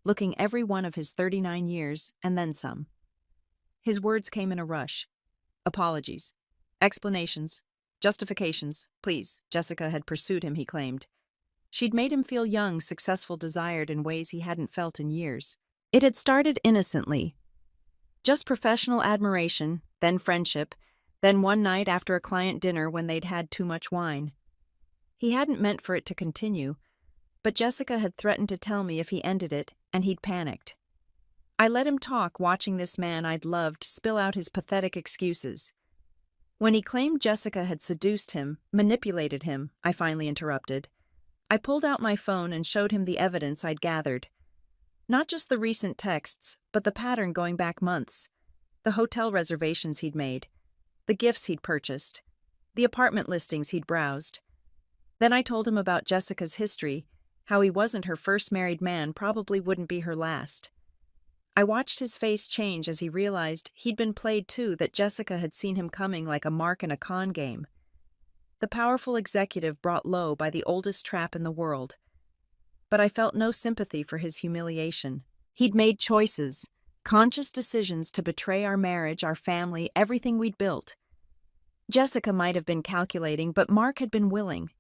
looking every one of his 39 years, and then some. His words came in a rush. Apologies. Explanations. Justifications. Please, Jessica had pursued him, he claimed. She'd made him feel young, successful, desired in ways he hadn't felt in years. It had started innocently. Just professional admiration, then friendship, then one night after a client dinner when they'd had too much wine. He hadn't meant for it to continue, but Jessica had threatened to tell me if he ended it, and he'd panicked. I let him talk, watching this man I'd loved spill out his pathetic excuses. When he claimed Jessica had seduced him, manipulated him, I finally interrupted. I pulled out my phone and showed him the evidence I'd gathered. Not just the recent texts, but the pattern going back months. The hotel reservations he'd made, the gifts he'd purchased, the apartment listings he'd browsed. Then I told him about Jessica's history, how he wasn't her first married man, probably wouldn't be her last. I watched his face change as he realized he'd been played too, that Jessica had seen him coming like a mark in a con game. The powerful executive brought low by the oldest trap in the world. But I felt no sympathy for his humiliation. He'd made choices, conscious decisions to betray our marriage, our family, everything we'd built. Jessica might have been calculating, but Mark had been willing.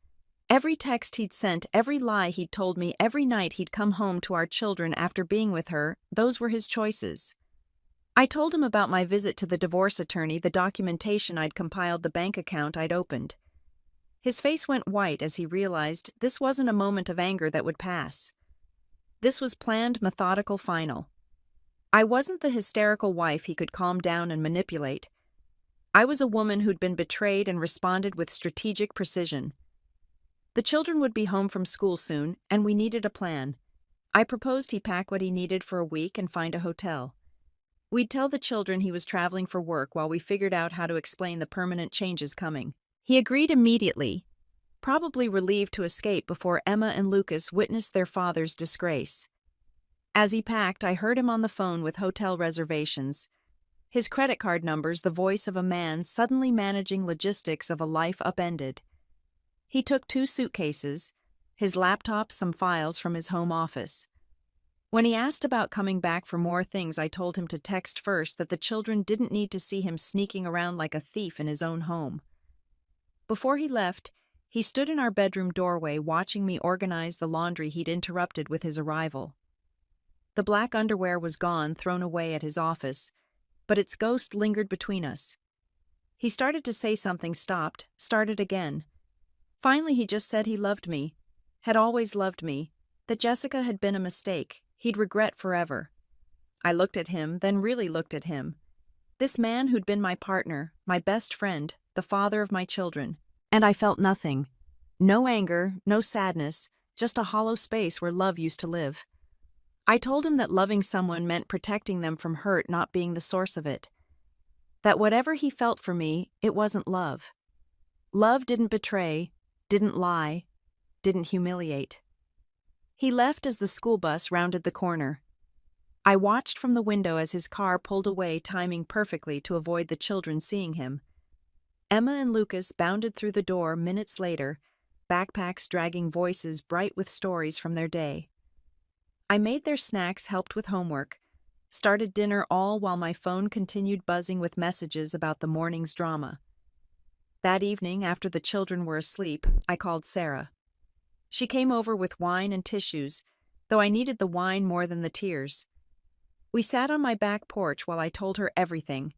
Every text he'd sent, every lie he'd told me, every night he'd come home to our children after being with her, those were his choices. I told him about my visit to the divorce attorney, the documentation I'd compiled, the bank account I'd opened. His face went white as he realized this wasn't a moment of anger that would pass. This was planned, methodical, final. I wasn't the hysterical wife he could calm down and manipulate. I was a woman who'd been betrayed and responded with strategic precision. The children would be home from school soon, and we needed a plan. I proposed he pack what he needed for a week and find a hotel. We'd tell the children he was traveling for work while we figured out how to explain the permanent changes coming. He agreed immediately, probably relieved to escape before Emma and Lucas witnessed their father's disgrace. As he packed, I heard him on the phone with hotel reservations. His credit card numbers, the voice of a man suddenly managing logistics of a life upended. He took 2 suitcases, his laptop, some files from his home office. When he asked about coming back for more things, I told him to text first that the children didn't need to see him sneaking around like a thief in his own home. Before he left, he stood in our bedroom doorway watching me organize the laundry he'd interrupted with his arrival. The black underwear was gone, thrown away at his office, but its ghost lingered between us. He started to say something, stopped, started again. Finally, he just said he loved me, had always loved me, that Jessica had been a mistake, he'd regret forever. I looked at him, then really looked at him. This man who'd been my partner, my best friend, the father of my children. And I felt nothing. No anger, no sadness, just a hollow space where love used to live. I told him that loving someone meant protecting them from hurt, not being the source of it. That whatever he felt for me, it wasn't love. Love didn't betray, didn't lie, didn't humiliate. He left as the school bus rounded the corner. I watched from the window as his car pulled away, timing perfectly to avoid the children seeing him. Emma and Lucas bounded through the door minutes later, backpacks dragging, voices bright with stories from their day. I made their snacks, helped with homework, started dinner, all while my phone continued buzzing with messages about the morning's drama. That evening, after the children were asleep, I called Sarah. She came over with wine and tissues, though I needed the wine more than the tears. We sat on my back porch while I told her everything.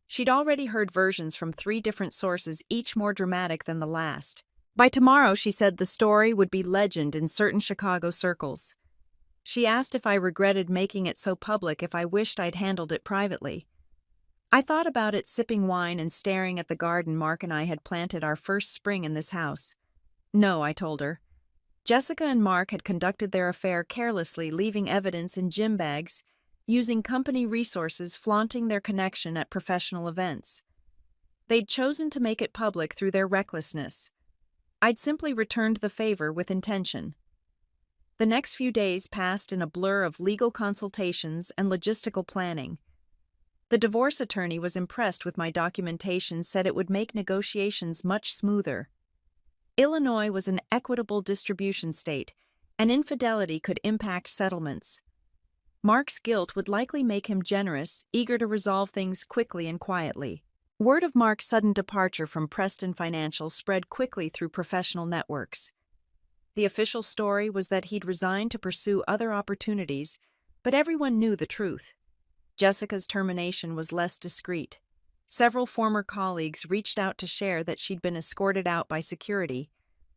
She'd already heard versions from 3 different sources, each more dramatic than the last. By tomorrow, she said, the story would be legend in certain Chicago circles. She asked if I regretted making it so public, if I wished I'd handled it privately. I thought about it, sipping wine and staring at the garden Mark and I had planted our first spring in this house. No, I told her. Jessica and Mark had conducted their affair carelessly, leaving evidence in gym bags, using company resources, flaunting their connection at professional events. They'd chosen to make it public through their recklessness. I'd simply returned the favor with intention. The next few days passed in a blur of legal consultations and logistical planning. The divorce attorney was impressed with my documentation, said it would make negotiations much smoother. Illinois was an equitable distribution state, and infidelity could impact settlements. Mark's guilt would likely make him generous, eager to resolve things quickly and quietly. Word of Mark's sudden departure from Preston Financial spread quickly through professional networks. The official story was that he'd resigned to pursue other opportunities, But everyone knew the truth. Jessica's termination was less discreet. Several former colleagues reached out to share that she'd been escorted out by security,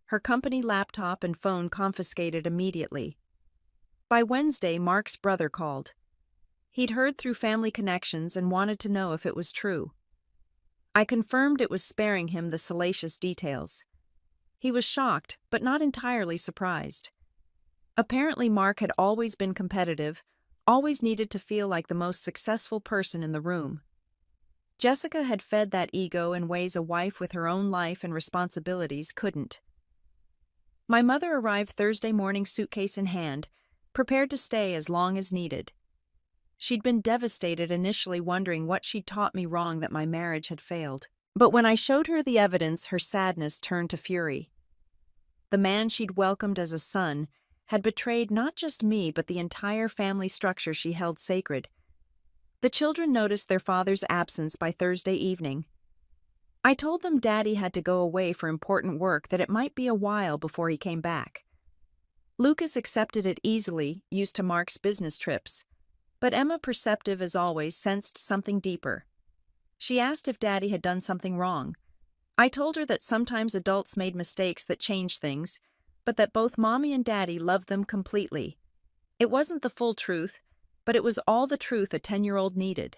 her company laptop and phone confiscated immediately. By Wednesday, Mark's brother called. He'd heard through family connections and wanted to know if it was true. I confirmed it was sparing him the salacious details. He was shocked, but not entirely surprised. Apparently, Mark had always been competitive, always needed to feel like the most successful person in the room. Jessica had fed that ego in ways a wife with her own life and responsibilities couldn't. My mother arrived Thursday morning, suitcase in hand, prepared to stay as long as needed. She'd been devastated initially, wondering what she'd taught me wrong that my marriage had failed. But when I showed her the evidence, her sadness turned to fury. The man she'd welcomed as a son had betrayed not just me but the entire family structure she held sacred. The children noticed their father's absence by Thursday evening. I told them Daddy had to go away for important work, that it might be a while before he came back. Lucas accepted it easily, used to Mark's business trips. But Emma, perceptive as always, sensed something deeper. She asked if Daddy had done something wrong. I told her that sometimes adults made mistakes that changed things, but that both Mommy and Daddy loved them completely. It wasn't the full truth, but it was all the truth a 10-year-old needed.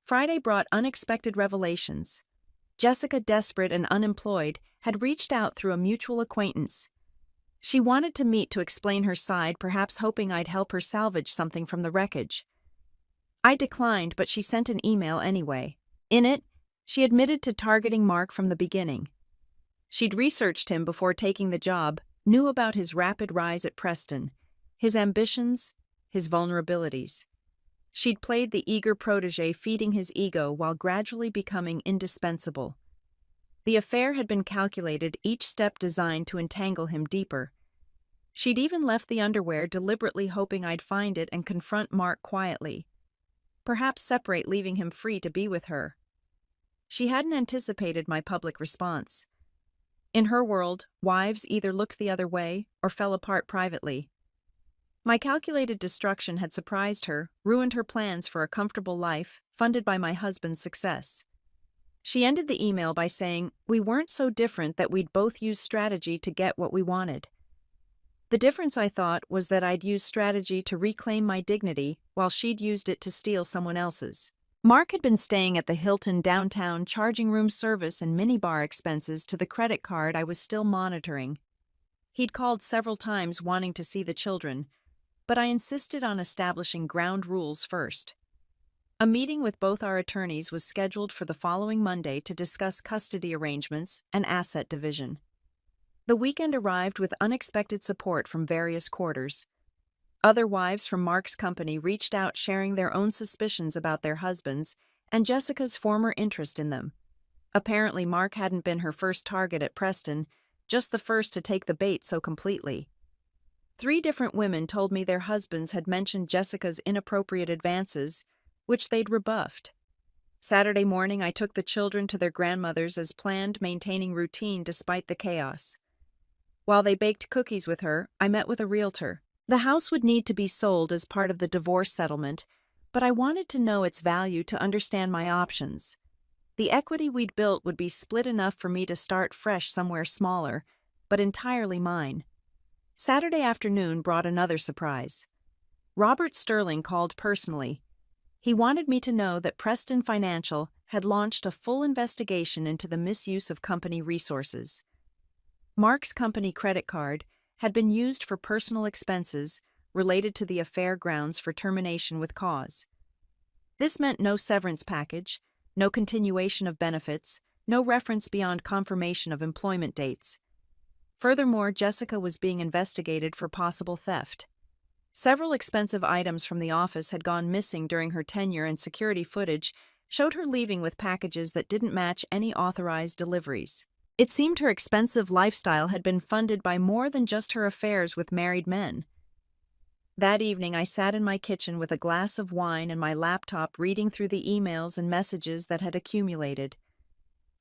Friday brought unexpected revelations. Jessica, desperate and unemployed, had reached out through a mutual acquaintance. She wanted to meet to explain her side, perhaps hoping I'd help her salvage something from the wreckage. I declined, but she sent an email anyway. In it, she admitted to targeting Mark from the beginning. She'd researched him before taking the job, knew about his rapid rise at Preston, his ambitions, his vulnerabilities. She'd played the eager protege, feeding his ego while gradually becoming indispensable. The affair had been calculated, each step designed to entangle him deeper. She'd even left the underwear, deliberately hoping I'd find it and confront Mark quietly. Perhaps separate, leaving him free to be with her. She hadn't anticipated my public response. In her world, wives either looked the other way or fell apart privately. My calculated destruction had surprised her, ruined her plans for a comfortable life, funded by my husband's success. She ended the email by saying, "We weren't so different that we'd both use strategy to get what we wanted." The difference, I thought, was that I'd used strategy to reclaim my dignity while she'd used it to steal someone else's. Mark had been staying at the Hilton downtown, charging room service and minibar expenses to the credit card I was still monitoring. He'd called several times wanting to see the children, but I insisted on establishing ground rules first. A meeting with both our attorneys was scheduled for the following Monday to discuss custody arrangements and asset division. The weekend arrived with unexpected support from various quarters. Other wives from Mark's company reached out, sharing their own suspicions about their husbands and Jessica's former interest in them. Apparently, Mark hadn't been her first target at Preston, just the first to take the bait so completely. 3 different women told me their husbands had mentioned Jessica's inappropriate advances, which they'd rebuffed. Saturday morning, I took the children to their grandmother's as planned, maintaining routine despite the chaos. While they baked cookies with her, I met with a realtor. The house would need to be sold as part of the divorce settlement, but I wanted to know its value to understand my options. The equity we'd built would be split enough for me to start fresh somewhere smaller, but entirely mine. Saturday afternoon brought another surprise. Robert Sterling called personally. He wanted me to know that Preston Financial had launched a full investigation into the misuse of company resources. Mark's company credit card had been used for personal expenses related to the affair, grounds for termination with cause. This meant no severance package, no continuation of benefits, no reference beyond confirmation of employment dates. Furthermore, Jessica was being investigated for possible theft. Several expensive items from the office had gone missing during her tenure, and security footage showed her leaving with packages that didn't match any authorized deliveries. It seemed her expensive lifestyle had been funded by more than just her affairs with married men. That evening, I sat in my kitchen with a glass of wine and my laptop, reading through the emails and messages that had accumulated.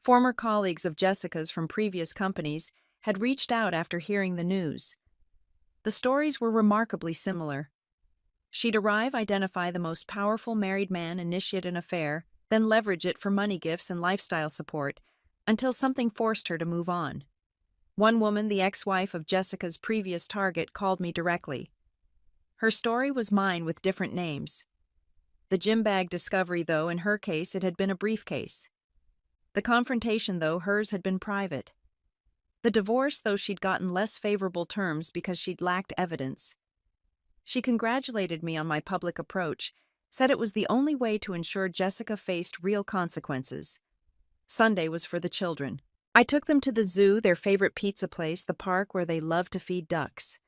Former colleagues of Jessica's from previous companies had reached out after hearing the news. The stories were remarkably similar. She'd arrive, identify the most powerful married man, initiate an affair, then leverage it for money gifts and lifestyle support, until something forced her to move on. One woman, the ex-wife of Jessica's previous target, called me directly. Her story was mine with different names. The gym bag discovery, though, in her case, it had been a briefcase. The confrontation, though, hers had been private. The divorce, though, she'd gotten less favorable terms because she'd lacked evidence. She congratulated me on my public approach, said it was the only way to ensure Jessica faced real consequences. Sunday was for the children. I took them to the zoo, their favorite pizza place, the park where they loved to feed ducks.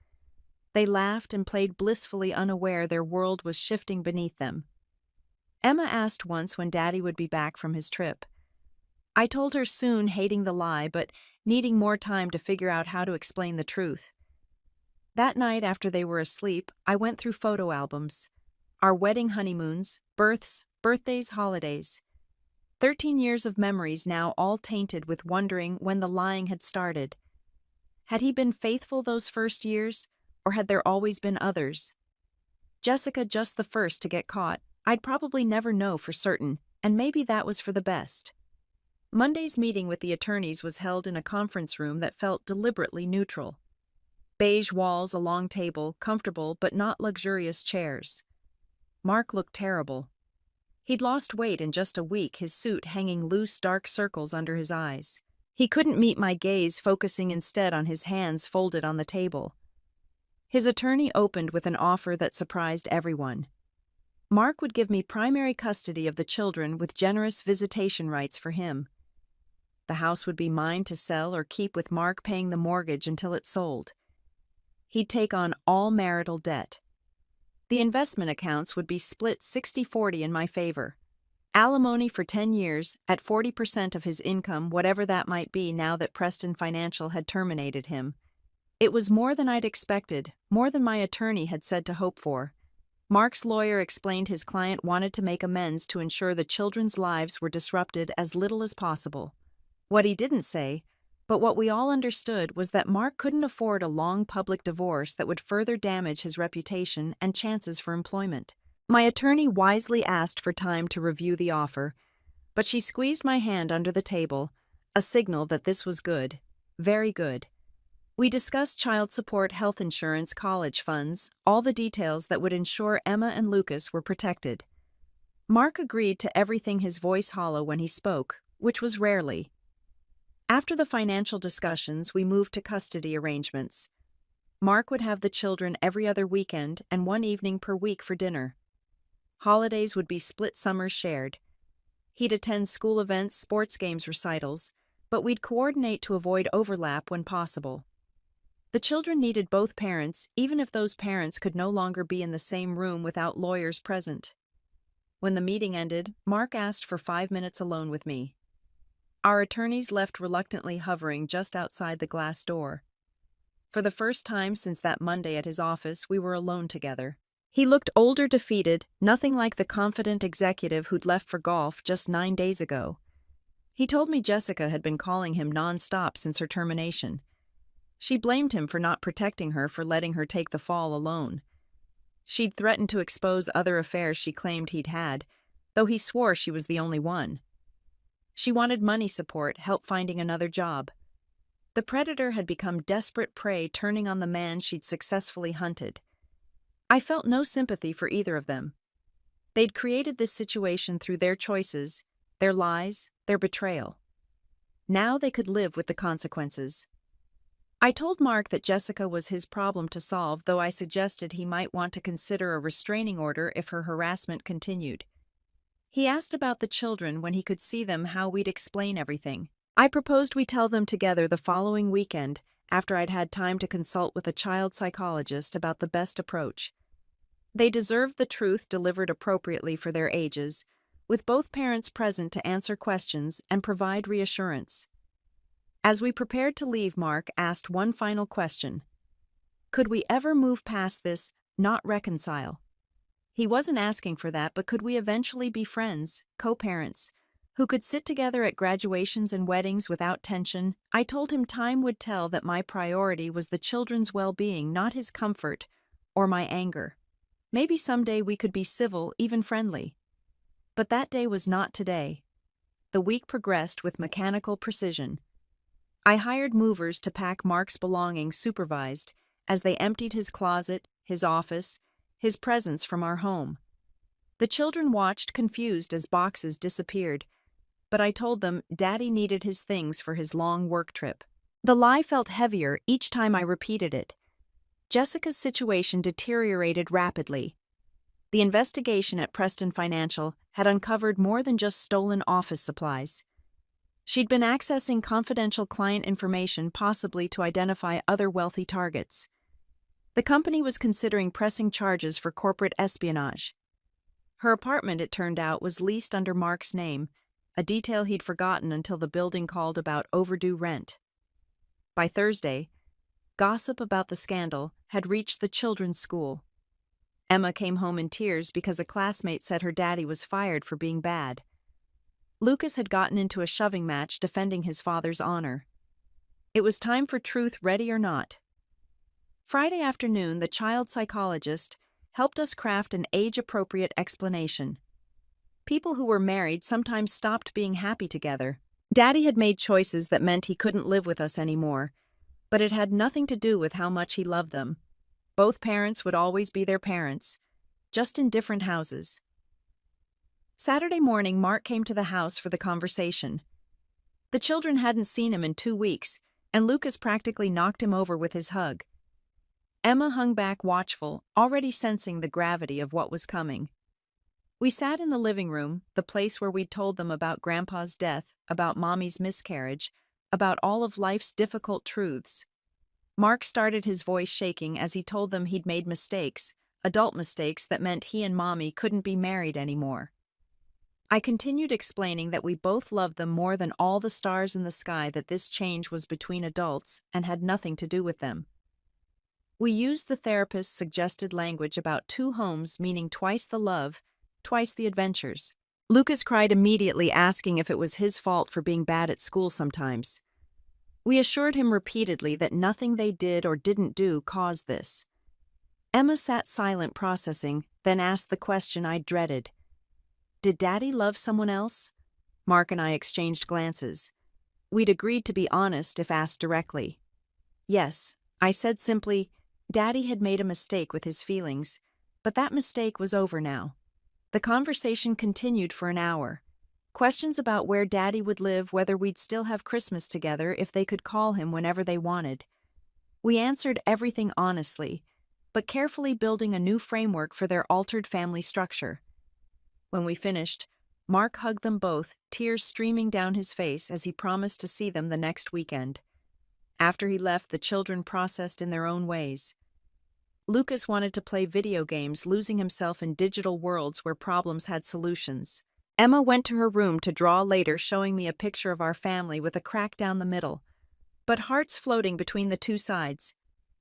They laughed and played blissfully unaware their world was shifting beneath them. Emma asked once when Daddy would be back from his trip. I told her soon, hating the lie, but needing more time to figure out how to explain the truth. That night, after they were asleep, I went through photo albums. Our wedding honeymoons, births, birthdays, holidays. 13 years of memories now, all tainted with wondering when the lying had started. Had he been faithful those first years, or had there always been others? Jessica just the first to get caught. I'd probably never know for certain, and maybe that was for the best. Monday's meeting with the attorneys was held in a conference room that felt deliberately neutral. Beige walls, a long table, comfortable but not luxurious chairs. Mark looked terrible. He'd lost weight in just a week, his suit hanging loose, dark circles under his eyes. He couldn't meet my gaze, focusing instead on his hands folded on the table. His attorney opened with an offer that surprised everyone. Mark would give me primary custody of the children with generous visitation rights for him. The house would be mine to sell or keep, with Mark paying the mortgage until it sold. He'd take on all marital debt. The investment accounts would be split 60-40 in my favor. Alimony for 10 years, at 40% of his income, whatever that might be now that Preston Financial had terminated him. It was more than I'd expected, more than my attorney had said to hope for. Mark's lawyer explained his client wanted to make amends to ensure the children's lives were disrupted as little as possible. What he didn't say, but what we all understood, was that Mark couldn't afford a long public divorce that would further damage his reputation and chances for employment. My attorney wisely asked for time to review the offer, but she squeezed my hand under the table, a signal that this was good, very good. We discussed child support, health insurance, college funds, all the details that would ensure Emma and Lucas were protected. Mark agreed to everything, his voice hollow when he spoke, which was rarely. After the financial discussions, we moved to custody arrangements. Mark would have the children every other weekend and one evening per week for dinner. Holidays would be split, summers shared. He'd attend school events, sports games, recitals, but we'd coordinate to avoid overlap when possible. The children needed both parents, even if those parents could no longer be in the same room without lawyers present. When the meeting ended, Mark asked for 5 minutes alone with me. Our attorneys left reluctantly, hovering just outside the glass door. For the first time since that Monday at his office, we were alone together. He looked older, defeated, nothing like the confident executive who'd left for golf just 9 days ago. He told me Jessica had been calling him non-stop since her termination. She blamed him for not protecting her, for letting her take the fall alone. She'd threatened to expose other affairs she claimed he'd had, though he swore she was the only one. She wanted money support, help finding another job. The predator had become desperate prey, turning on the man she'd successfully hunted. I felt no sympathy for either of them. They'd created this situation through their choices, their lies, their betrayal. Now they could live with the consequences. I told Mark that Jessica was his problem to solve, though I suggested he might want to consider a restraining order if her harassment continued. He asked about the children, when he could see them, how we'd explain everything. I proposed we tell them together the following weekend, after I'd had time to consult with a child psychologist about the best approach. They deserved the truth delivered appropriately for their ages, with both parents present to answer questions and provide reassurance. As we prepared to leave, Mark asked one final question. Could we ever move past this, not reconcile? He wasn't asking for that, but could we eventually be friends, co-parents, who could sit together at graduations and weddings without tension? I told him time would tell, that my priority was the children's well-being, not his comfort or my anger. Maybe someday we could be civil, even friendly. But that day was not today. The week progressed with mechanical precision. I hired movers to pack Mark's belongings supervised as they emptied his closet, his office, his presents from our home. The children watched confused as boxes disappeared, but I told them Daddy needed his things for his long work trip. The lie felt heavier each time I repeated it. Jessica's situation deteriorated rapidly. The investigation at Preston Financial had uncovered more than just stolen office supplies. She'd been accessing confidential client information, possibly to identify other wealthy targets. The company was considering pressing charges for corporate espionage. Her apartment, it turned out, was leased under Mark's name, a detail he'd forgotten until the building called about overdue rent. By Thursday, gossip about the scandal had reached the children's school. Emma came home in tears because a classmate said her daddy was fired for being bad. Lucas had gotten into a shoving match defending his father's honor. It was time for truth, ready or not. Friday afternoon, the child psychologist helped us craft an age-appropriate explanation. People who were married sometimes stopped being happy together. Daddy had made choices that meant he couldn't live with us anymore, but it had nothing to do with how much he loved them. Both parents would always be their parents, just in different houses. Saturday morning, Mark came to the house for the conversation. The children hadn't seen him in 2 weeks, and Lucas practically knocked him over with his hug. Emma hung back watchful, already sensing the gravity of what was coming. We sat in the living room, the place where we'd told them about Grandpa's death, about Mommy's miscarriage, about all of life's difficult truths. Mark started, his voice shaking, as he told them he'd made mistakes, adult mistakes that meant he and Mommy couldn't be married anymore. I continued explaining that we both loved them more than all the stars in the sky, that this change was between adults and had nothing to do with them. We used the therapist's suggested language about 2 homes, meaning twice the love, twice the adventures. Lucas cried immediately, asking if it was his fault for being bad at school sometimes. We assured him repeatedly that nothing they did or didn't do caused this. Emma sat silent, processing, then asked the question I dreaded. Did Daddy love someone else? Mark and I exchanged glances. We'd agreed to be honest if asked directly. Yes, I said simply, Daddy had made a mistake with his feelings, but that mistake was over now. The conversation continued for an hour. Questions about where Daddy would live, whether we'd still have Christmas together, if they could call him whenever they wanted. We answered everything honestly, but carefully building a new framework for their altered family structure. When we finished, Mark hugged them both, tears streaming down his face as he promised to see them the next weekend. After he left, the children processed in their own ways. Lucas wanted to play video games, losing himself in digital worlds where problems had solutions. Emma went to her room to draw later, showing me a picture of our family with a crack down the middle, but hearts floating between the 2 sides.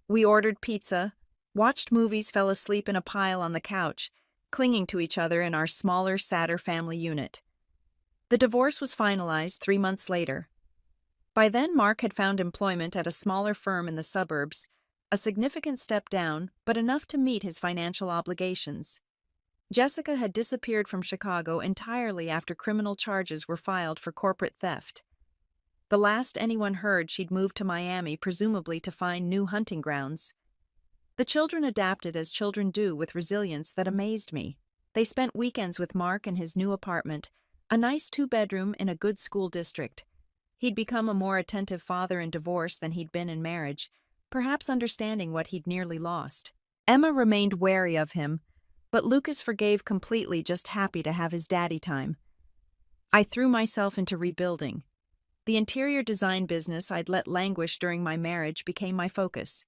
We ordered pizza, watched movies, fell asleep in a pile on the couch, clinging to each other in our smaller, sadder family unit. The divorce was finalized 3 months later. By then, Mark had found employment at a smaller firm in the suburbs, a significant step down, but enough to meet his financial obligations. Jessica had disappeared from Chicago entirely after criminal charges were filed for corporate theft. The last anyone heard, she'd moved to Miami, presumably to find new hunting grounds. The children adapted as children do, with resilience that amazed me. They spent weekends with Mark in his new apartment, a nice 2-bedroom in a good school district. He'd become a more attentive father in divorce than he'd been in marriage, perhaps understanding what he'd nearly lost. Emma remained wary of him, but Lucas forgave completely, just happy to have his daddy time. I threw myself into rebuilding. The interior design business I'd let languish during my marriage became my focus.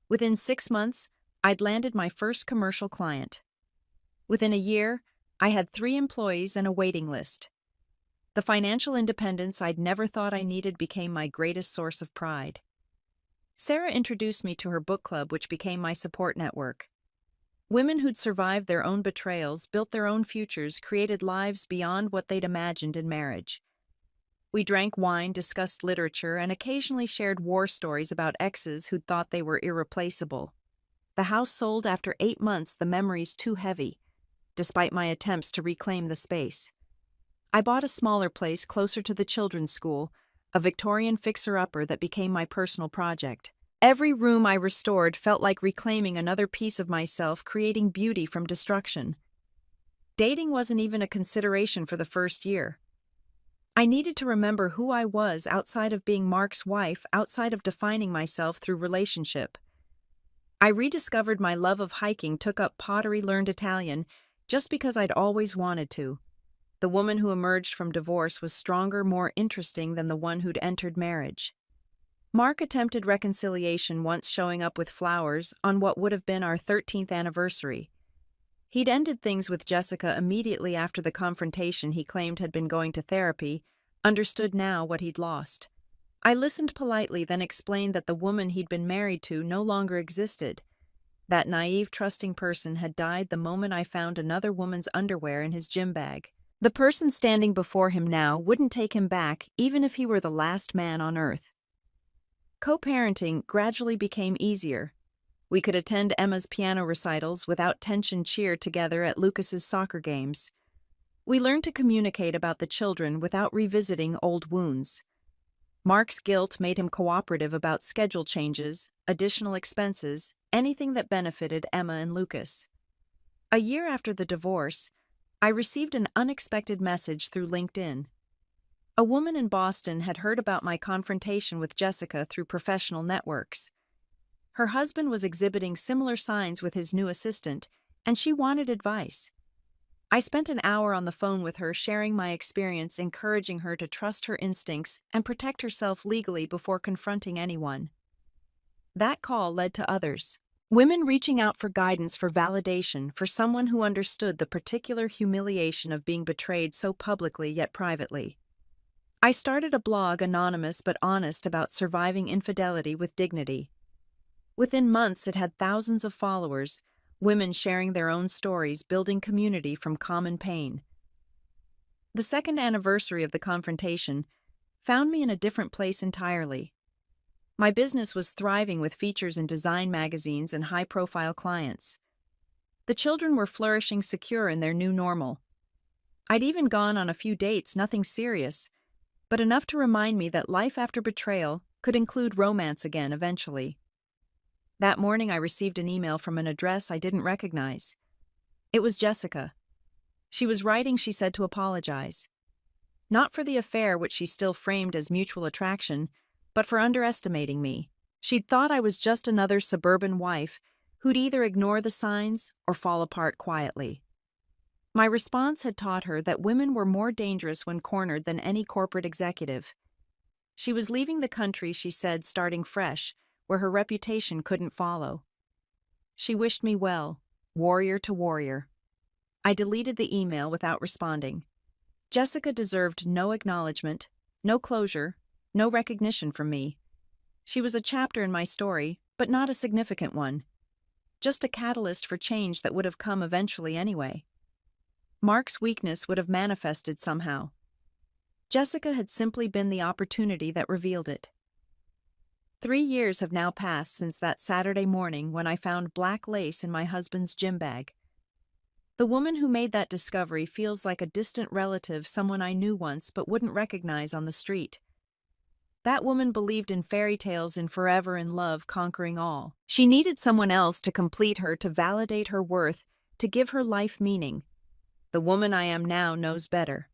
Within 6 months, I'd landed my first commercial client. Within a year, I had 3 employees and a waiting list. The financial independence I'd never thought I needed became my greatest source of pride. Sarah introduced me to her book club, which became my support network. Women who'd survived their own betrayals, built their own futures, created lives beyond what they'd imagined in marriage. We drank wine, discussed literature, and occasionally shared war stories about exes who'd thought they were irreplaceable. The house sold after 8 months, the memories too heavy, despite my attempts to reclaim the space. I bought a smaller place closer to the children's school, a Victorian fixer-upper that became my personal project. Every room I restored felt like reclaiming another piece of myself, creating beauty from destruction. Dating wasn't even a consideration for the first year. I needed to remember who I was outside of being Mark's wife, outside of defining myself through relationship. I rediscovered my love of hiking, took up pottery, learned Italian, just because I'd always wanted to. The woman who emerged from divorce was stronger, more interesting than the one who'd entered marriage. Mark attempted reconciliation once, showing up with flowers on what would have been our 13th anniversary. He'd ended things with Jessica immediately after the confrontation. He claimed had been going to therapy, understood now what he'd lost. I listened politely, then explained that the woman he'd been married to no longer existed. That naive, trusting person had died the moment I found another woman's underwear in his gym bag. The person standing before him now wouldn't take him back, even if he were the last man on earth. Co-parenting gradually became easier. We could attend Emma's piano recitals without tension, cheer together at Lucas's soccer games. We learned to communicate about the children without revisiting old wounds. Mark's guilt made him cooperative about schedule changes, additional expenses, anything that benefited Emma and Lucas. A year after the divorce, I received an unexpected message through LinkedIn. A woman in Boston had heard about my confrontation with Jessica through professional networks. Her husband was exhibiting similar signs with his new assistant, and she wanted advice. I spent an hour on the phone with her, sharing my experience, encouraging her to trust her instincts and protect herself legally before confronting anyone. That call led to others. Women reaching out for guidance, for validation, for someone who understood the particular humiliation of being betrayed so publicly yet privately. I started a blog, anonymous but honest, about surviving infidelity with dignity. Within months, it had thousands of followers, women sharing their own stories, building community from common pain. The second anniversary of the confrontation found me in a different place entirely. My business was thriving with features in design magazines and high-profile clients. The children were flourishing, secure in their new normal. I'd even gone on a few dates, nothing serious, but enough to remind me that life after betrayal could include romance again eventually. That morning I received an email from an address I didn't recognize. It was Jessica. She was writing, she said, to apologize. Not for the affair, which she still framed as mutual attraction, but for underestimating me. She'd thought I was just another suburban wife who'd either ignore the signs or fall apart quietly. My response had taught her that women were more dangerous when cornered than any corporate executive. She was leaving the country, she said, starting fresh, where her reputation couldn't follow. She wished me well, warrior to warrior. I deleted the email without responding. Jessica deserved no acknowledgement, no closure, no recognition from me. She was a chapter in my story, but not a significant one. Just a catalyst for change that would have come eventually anyway. Mark's weakness would have manifested somehow. Jessica had simply been the opportunity that revealed it. 3 years have now passed since that Saturday morning when I found black lace in my husband's gym bag. The woman who made that discovery feels like a distant relative, someone I knew once but wouldn't recognize on the street. That woman believed in fairy tales, in forever, in love conquering all. She needed someone else to complete her, to validate her worth, to give her life meaning. The woman I am now knows better.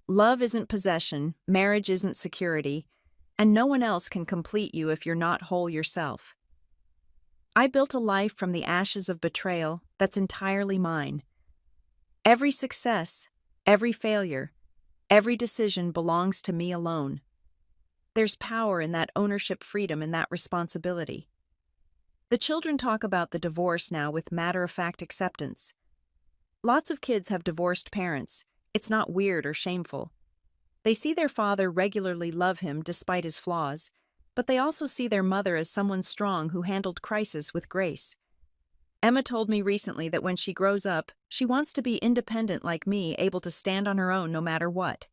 Love isn't possession, marriage isn't security, and no one else can complete you if you're not whole yourself. I built a life from the ashes of betrayal that's entirely mine. Every success, every failure, every decision belongs to me alone. There's power in that ownership, freedom in that responsibility. The children talk about the divorce now with matter-of-fact acceptance. Lots of kids have divorced parents. It's not weird or shameful. They see their father regularly, love him despite his flaws, but they also see their mother as someone strong who handled crisis with grace. Emma told me recently that when she grows up, she wants to be independent like me, able to stand on her own no matter what.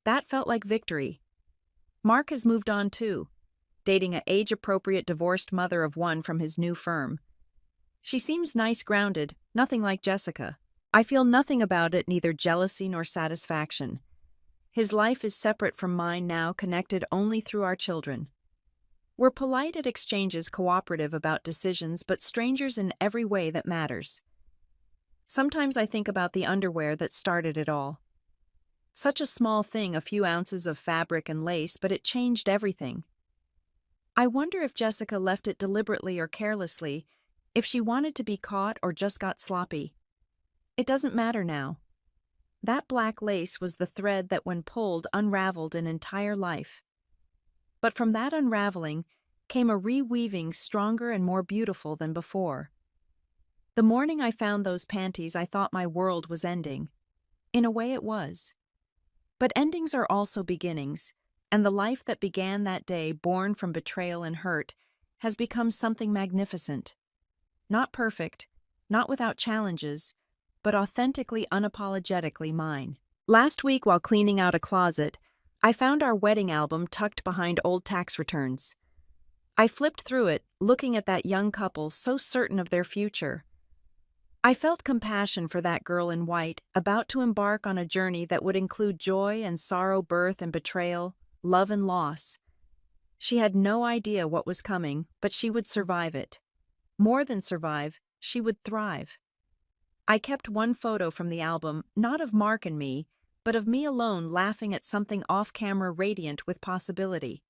That felt like victory. Mark has moved on too, dating an age-appropriate divorced mother of one from his new firm. She seems nice, grounded, nothing like Jessica. I feel nothing about it, neither jealousy nor satisfaction. His life is separate from mine now, connected only through our children. We're polite at exchanges, cooperative about decisions, but strangers in every way that matters. Sometimes I think about the underwear that started it all. Such a small thing, a few ounces of fabric and lace, but it changed everything. I wonder if Jessica left it deliberately or carelessly, if she wanted to be caught or just got sloppy. It doesn't matter now. That black lace was the thread that, when pulled, unraveled an entire life. But from that unraveling came a reweaving stronger and more beautiful than before. The morning I found those panties, I thought my world was ending. In a way it was. But endings are also beginnings, and the life that began that day, born from betrayal and hurt, has become something magnificent. Not perfect, not without challenges, but authentically, unapologetically mine. Last week, while cleaning out a closet, I found our wedding album tucked behind old tax returns. I flipped through it, looking at that young couple so certain of their future. I felt compassion for that girl in white, about to embark on a journey that would include joy and sorrow, birth and betrayal, love and loss. She had no idea what was coming, but she would survive it. More than survive, she would thrive. I kept one photo from the album, not of Mark and me, but of me alone laughing at something off-camera, radiant with possibility.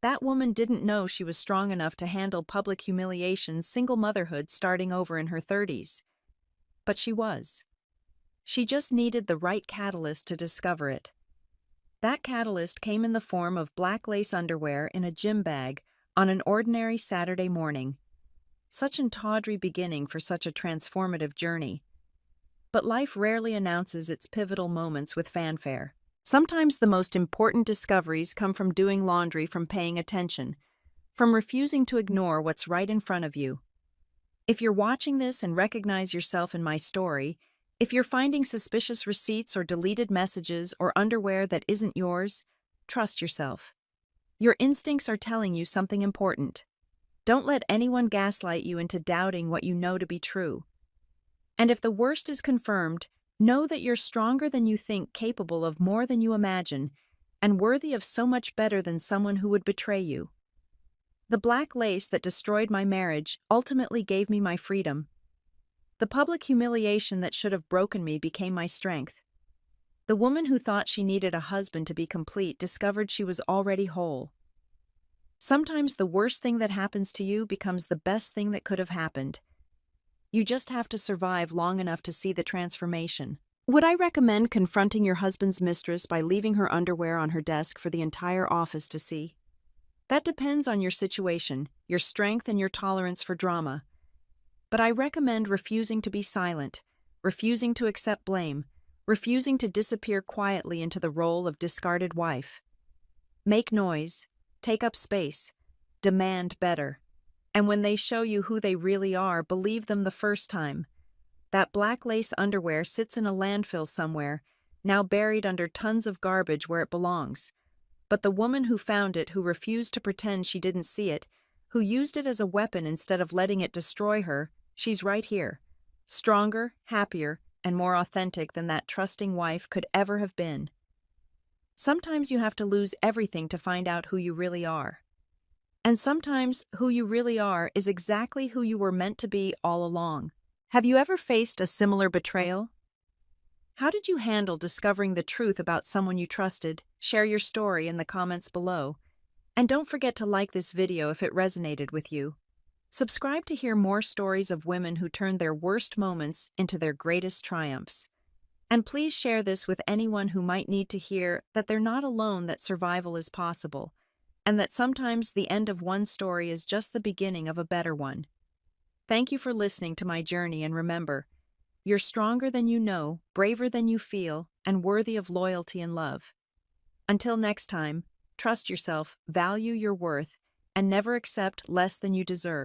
That woman didn't know she was strong enough to handle public humiliation, single motherhood, starting over in her 30s. But she was. She just needed the right catalyst to discover it. That catalyst came in the form of black lace underwear in a gym bag on an ordinary Saturday morning. Such an tawdry beginning for such a transformative journey. But life rarely announces its pivotal moments with fanfare. Sometimes the most important discoveries come from doing laundry, from paying attention, from refusing to ignore what's right in front of you. If you're watching this and recognize yourself in my story, if you're finding suspicious receipts or deleted messages or underwear that isn't yours, trust yourself. Your instincts are telling you something important. Don't let anyone gaslight you into doubting what you know to be true. And if the worst is confirmed, know that you're stronger than you think, capable of more than you imagine, and worthy of so much better than someone who would betray you. The black lace that destroyed my marriage ultimately gave me my freedom. The public humiliation that should have broken me became my strength. The woman who thought she needed a husband to be complete discovered she was already whole. Sometimes the worst thing that happens to you becomes the best thing that could have happened. You just have to survive long enough to see the transformation. Would I recommend confronting your husband's mistress by leaving her underwear on her desk for the entire office to see? That depends on your situation, your strength, and your tolerance for drama. But I recommend refusing to be silent, refusing to accept blame, refusing to disappear quietly into the role of discarded wife. Make noise, take up space, demand better. And when they show you who they really are, believe them the first time. That black lace underwear sits in a landfill somewhere, now buried under tons of garbage where it belongs. But the woman who found it, who refused to pretend she didn't see it, who used it as a weapon instead of letting it destroy her, she's right here. Stronger, happier, and more authentic than that trusting wife could ever have been. Sometimes you have to lose everything to find out who you really are. And sometimes who you really are is exactly who you were meant to be all along. Have you ever faced a similar betrayal? How did you handle discovering the truth about someone you trusted? Share your story in the comments below. And don't forget to like this video if it resonated with you. Subscribe to hear more stories of women who turned their worst moments into their greatest triumphs. And please share this with anyone who might need to hear that they're not alone, that survival is possible, and that sometimes the end of one story is just the beginning of a better one. Thank you for listening to my journey, and remember, you're stronger than you know, braver than you feel, and worthy of loyalty and love. Until next time, trust yourself, value your worth, and never accept less than you deserve.